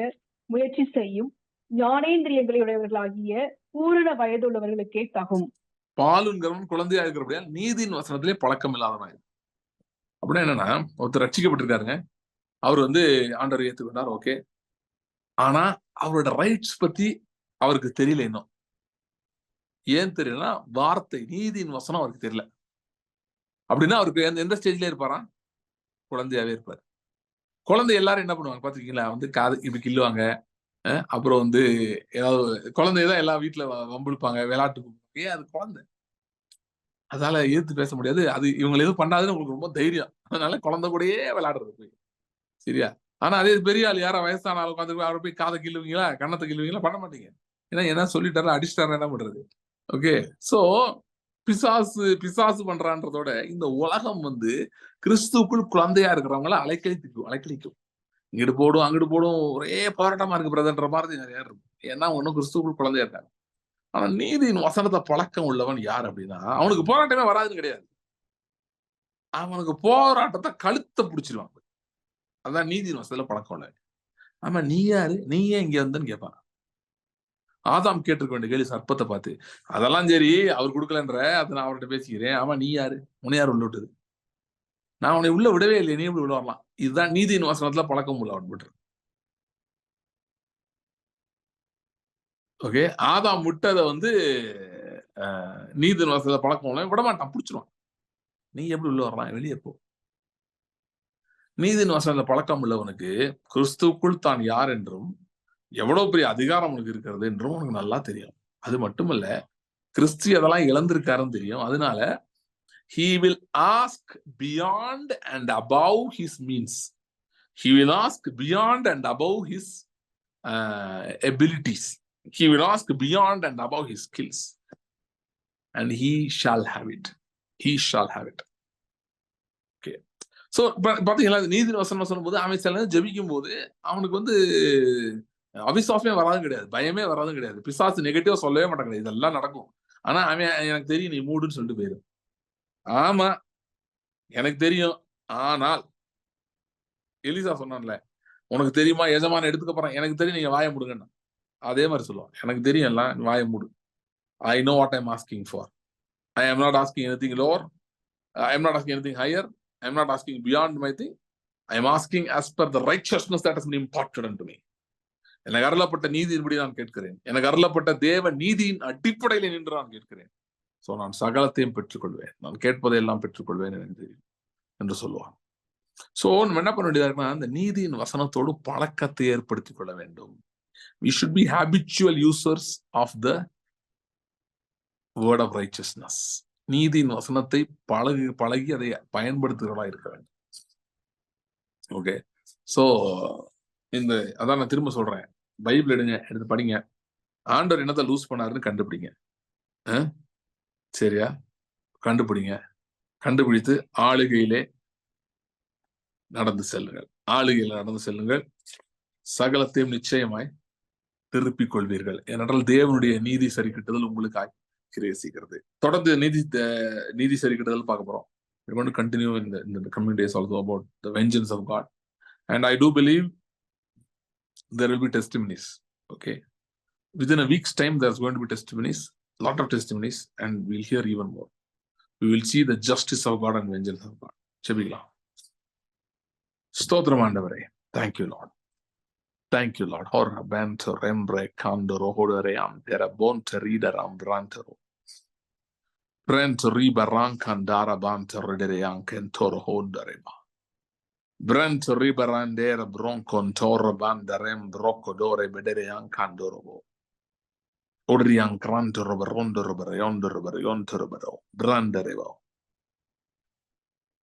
முயற்சி செய்யும் ஞானேந்திரியங்களுடையவர்களாகிய பூரண வயதுள்ளவர்களுக்கே தகும். பாலுங்கிறவன் குழந்தையா இருக்கிறபடியா நீதியின் வசனத்திலே பழக்கம் இல்லாதவனாய். அப்படின்னா என்னன்னா, ஒருத்தர் ரட்சிக்கப்பட்டிருக்காருங்க, அவர் வந்து ஆண்டவர் ஏத்துக்கொண்டார், ஓகே. ஆனா அவரோட ரைட்ஸ் பத்தி அவருக்கு தெரியல இன்னும். ஏன் தெரியலன்னா, வார்த்தை நீதியின் வசனம் அவருக்கு தெரியல. அப்படின்னா அவருக்கு எந்த ஸ்டேஜ்ல இருப்பாரா? குழந்தையாவே இருப்பாரு. குழந்தை எல்லாரும் என்ன பண்ணுவாங்க பாத்துருக்கீங்களா? வந்து காது இப்படி கிள்ளுவாங்க, அப்புறம் வந்து ஏதாவது குழந்தைதான் எல்லா வீட்டுல வம்பிழுப்பாங்க, விளையாட்டு. ஏன் அது குழந்தை, அதால எதிர்த்து பேச முடியாது. அது இவங்களை எதுவும் பண்ணாதுன்னு உங்களுக்கு ரொம்ப தைரியம். அதனால குழந்தை கூடயே விளையாடுறது போய். சரியா? ஆனா அதே பெரிய ஆள் யாரா வயசான ஆள் உட்காந்து அவரை போய் காதை கிள்ளுவீங்களா, கண்ணத்தை கிள்ளுவீங்களா? பண்ண மாட்டீங்க. ஏன்னா என்ன சொல்லிட்டாரு, அடிச்சிட்டாரு, என்ன பண்றது? ஓகே, சோ பிசாசு பண்றான்றதோட இந்த உலகம் வந்து கிறிஸ்துக்குள் குழந்தையா இருக்கிறவங்கள அலைக்கழிக்கும். இங்கிட்டு போடும் அங்கிட்டு போடும், ஒரே போராட்டமா இருக்கு பிரதர்ன்ற மாதிரி நிறைய இருக்கும். ஏன்னா ஒன்னும் கிறிஸ்துக்குள் குழந்தையா இருக்காங்க. ஆனா நீதியின் வசனத்தை பழக்கம் உள்ளவன் யார் அப்படின்னா, அவனுக்கு போராட்டமே வராதுன்னு கிடையாது. அவனுக்கு போராட்டத்தை கழுத்தை பிடிச்சிருவாங்க. அதான் நீதியின் வசனத்துல பழக்கம் இல்லை. ஆமா, நீ யாரு, நீ ஏன் இங்க வந்தன்னு கேட்பான். ஆதாம் கேட்டிருக்க வேண்டிய கேள்வி சர்ப்பத்தை பார்த்து, அதெல்லாம் சரி அவர் கொடுக்கலன்ற, அதை நான் அவர்கிட்ட பேசிக்கிறேன். ஆமா, நீ யாரு, உன்னை யார் உள்ள விட்டது, நான் உன்னை உள்ள விடவே இல்லை, நீ எப்படி உள்ள வரலாம். இதுதான் நீதியின் வசனத்துல பழக்கம் உள்ள அவன் விட்டுரு. ஓகே, ஆதாம் விட்டதை வந்து நீதியின் வசனத்துல பழக்கம் உள்ள விட மாட்டான், பிடிச்சிருவான். நீ எப்படி உள்ள வரலாம், வெளியே போ. நீதியின் வசனத்துல பழக்கம் உள்ளவனுக்கு கிறிஸ்துவுக்குள் தான் யார் என்றும் எவ்வளவு பெரிய அதிகாரம் உனக்கு இருக்கிறது என்றும் உனக்கு நல்லா தெரியும். அது மட்டுமல்ல, கிறிஸ்து அதெல்லாம் இழந்திருக்காருன்னு தெரியும். அதனால he will ask beyond and above his means. He will ask beyond and above his abilities. He will ask beyond and above his skills. And he shall have it. He shall have it. Okay. So, பாத்தீங்களா, நீதி வசனம் சொல்லும்போது அவன் சில ஜெபிக்கும் போது அவனுக்கு வந்து அவிசுவாசமே வராதும் கிடையாது, பயமே வராதும் கிடையாது. பிசாசு நெகட்டிவா சொல்லவே மாட்டாங்க, இதெல்லாம் நடக்கும். ஆனா அவன் எனக்கு தெரியும் நீ மூடுன்னு சொல்லிட்டு போயிடும். ஆமா, எனக்கு தெரியும். ஆனால் எலிசா சொன்னான்ல, உனக்கு தெரியுமா எஜமான எடுத்துக்க போறேன், எனக்கு தெரியும், நீங்க வாய மூடுங்கன்னு. அதே மாதிரி சொல்லுவான், எனக்கு தெரியும் எல்லாம், வாய மூடு. I know what I am asking for. I am not asking anything lower. I am not asking anything higher. I am not asking beyond my thing. I am asking as per the righteousness that has been imparted unto me. எனக்கு அருளப்பட்ட நீதியின்படி நான் கேட்கிறேன். எனக்கு அருளப்பட்ட தேவ நீதியின் அடிப்படையில் நின்று நான் கேட்கிறேன். சோ நான் சகலத்தையும் பெற்றுக்கொள்வேன், நான் கேட்பதை எல்லாம் பெற்றுக்கொள்வேன் என்று சொல்லுவான். சோ நம்ம என்ன பண்ண வேண்டியதா இருக்குன்னா, அந்த நீதியின் வசனத்தோடு பழக்கத்தை ஏற்படுத்திக் கொள்ள வேண்டும். We should be habitual users of the word of righteousness. நீதியின் வசனத்தை பழகி அதை பயன்படுத்துகிறவா இருக்க வேண்டும். ஓகே, சோ அதான் நான் திரும்ப சொல்றேன், பைபிள் எடுத்து படிங்க. ஆண்டவர் என்னத்தை லூஸ் பண்ணாருன்னு கண்டுபிடிங்க. சரியா, கண்டுபிடிங்க. கண்டுபிடித்து ஆளுகையிலே நடந்து செல்லுங்கள். சகலத்தையும் நிச்சயமாய் திருப்பிக் கொள்வீர்கள். ஏனென்றால் தேவனுடைய நீதி சரி கட்டுதல் உங்களுக்காய் கிரேசிக்கிறது. தொடர்ந்து நீதி சரி கட்டுதல் பார்க்க போறோம். We're going to continue in the coming days also about the vengeance of God. And I do believe there will be testimonies. Okay, within a week's time there's going to be testimonies, a lot of testimonies, and we'll hear even more. We will see the justice of God and vengeance of God. செபிக்கலாம். ஸ்தோத்திரம் ஆண்டவரே, thank you Lord. Thank you Lord. Horra bento rembre candoro hodere am tera bonte rideram brantero. Brento riba rancandara bante redere ankentoro hondareba. Brento riba randera broncon torra bandarem brocodore bedere ancandorobo. Odrian cranto roberondo roberiondo branderebo.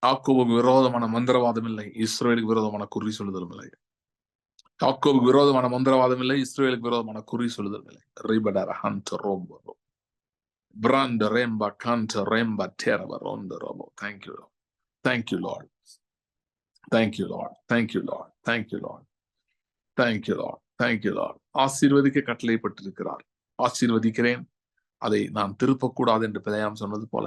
யாக்கோபுக்கு விரோதமான மந்திரவாதம் இல்லை, இஸ்ரவேலுக்கு விரோதமான குறி சொல்லுதலும் இல்லை. யாக்கோபுக்கு விரோதமான மந்திரவாதம் இல்லை, இஸ்ரவேலுக்கு விரோதமான குறி சொல்லுதலும் இல்லை. ரிபடர ஹண்ட் ரோம்போ பிராண்ட் ரெம்பா கண்ட் ரெம்பா டெரப ரோண்ட ரோபோ. Thank you Lord. Thank you Lord. Thank you Lord. Thank you Lord. Thank you Lord. Thank you Lord. Thank you Lord. ஆசீர்வதிக்க கட்டளைப்பட்டிருக்கிறார். ஆசீர்வதிக்கிறேன், அதை நான் திருப்பக்கூடாது என்று பிதாயாம் சொன்னது போல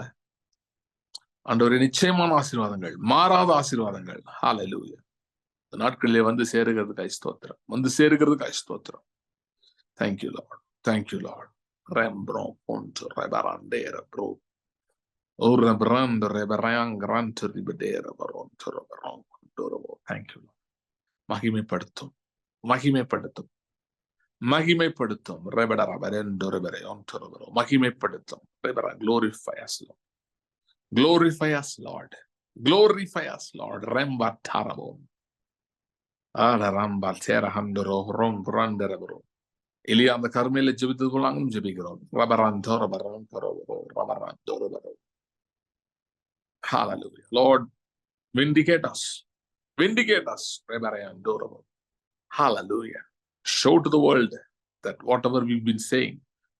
ஆண்டவரே, நிச்சயமான ஆசீர்வாதங்கள், மாறாத ஆசீர்வாதங்கள், ஹல்லேலூயா, இந்த நாட்களிலே வந்து சேருகிறதுக்காய் ஸ்தோத்திரம். Thank you Lord. Thank you Lord. Rembro ponto rebarandera bro. Ora brand rebarang grant ribedera baronto rebarong dorobo. Thank you Lord. மகிமைப்படுத்தும் ரெபடர பரendo rebere onto rebero. மகிமைப்படுத்தும் ரெபர. Glorify us Lord. Glorify us Lord. Glorify us Lord. Remba tarabon. Ala ramba tera handoro rom branderebro. Elia அந்த கர்மேல ஜெபித்தது போல நாங்களும் ஜெபிக்கிறோம். ரபரந்தோ ரபரோ. Hallelujah. Lord, vindicate us. Rebarayandorabo. Hallelujah. Show to the world that whatever we've been saying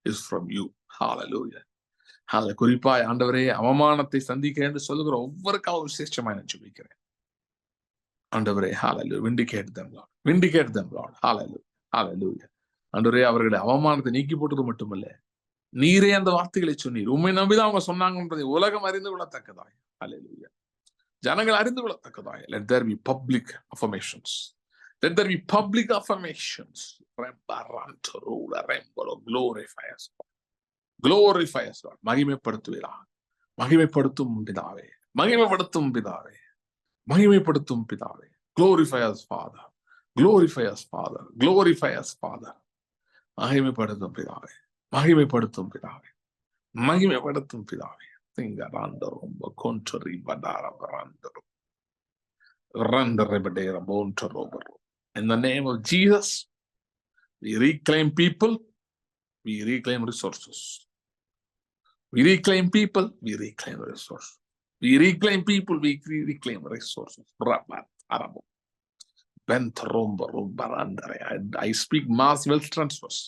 is from you. Hallelujah. அதுல குறிப்பாய் ஆண்டவரே அவமானத்தை சந்திக்கிறேன் என்று சொல்லுகிற ஒவ்வொருக்காக விசேஷமாய் நான் ஜெபிக்கிறேன். ஆண்டவரே ஹalleluya, vindicate them Lord, vindicate them Lord, hallelujah, hallelujah. ஆண்டவரே அவர்களை அவமானத்தை நீக்கி போட்டது மட்டுமல்ல, நீரே அந்த வார்த்தைகளை சொன்னீர், உண்மை நம்பிதான் அவங்க சொன்னாங்கன்றதை உலகம் அறிந்து கொள்ளத்தக்கதாய், ஹalleluya, ஜனங்கள் அறிந்து கொள்ளத்தக்கதாய். Let there be public affirmations, let there be public affirmations. Glorify us, glorify us Lord. மகிமைப்படுத்துவீராக, மகிமைப்படுத்தும் பிதாவே, மகிமைப்படுத்தும் பிதாவே, மகிமைப்படுத்தும் பிதாவே. Glorify us Father, glorify us Father, glorify us Father. மகிமைப்படுத்தும் பிதாவே, மகிமைப்படுத்தும் பிதாவே, மகிமைப்படுத்தும் பிதாவே. திங்கராண்டரும் கொன்றரி படாரபராண்டரும் ரண்டரபடேர போன்றரோபரும். In the name of Jesus, we reclaim people, we reclaim resources. We reclaim people, we reclaim resources. We reclaim people, we reclaim resources. I speak mass wealth transfers.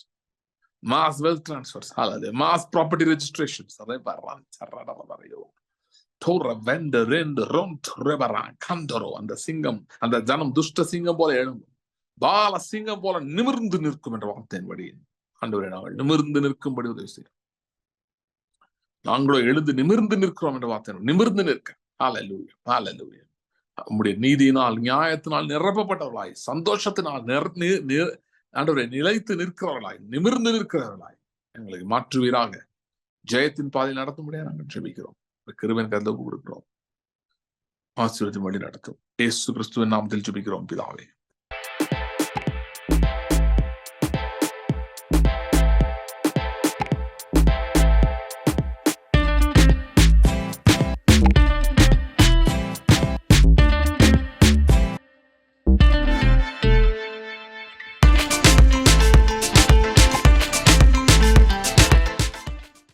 Mass wealth transfers. Hallelujah. Mass property registrations. அந்த சிங்கம், அந்த ஜனம் துஷ்ட சிங்கம் போல எழும்பும், பால சிங்கம் போல நிமிர்ந்து நிற்கும் என்ற வார்த்தையின்படி ஆண்டவரே நாங்கள் நிமிர்ந்து நிற்கும்படி உதவி செய்யும். நாங்களோ எழுந்து நிமிர்ந்து நிற்கிறோம் என்ற வார்த்தை, நிமிர்ந்து நிற்க. ஹalleluya, ஹalleluya. உம்முடைய நீதியினால் நியாயத்தினால் நிரப்பப்பட்டவர்களாய், சந்தோஷத்தினால் ஆண்டவரே நிலைத்து நிற்கிறவர்களாய், நிமிர்ந்து நிற்கிறவர்களாய் எங்களை மாற்றுவீராக. ஜெயத்தின் பாதையில் நடத்தும்படியாக நாங்கள் ஜெபிக்கிறோம். கிருபையின் கருத்தை கொடுக்கிறோம். ஆசீர்வதித்து வழி நடத்தும். இயேசு கிறிஸ்துவின் நாமத்தில் ஜெபிக்கிறோம் பிதாவே.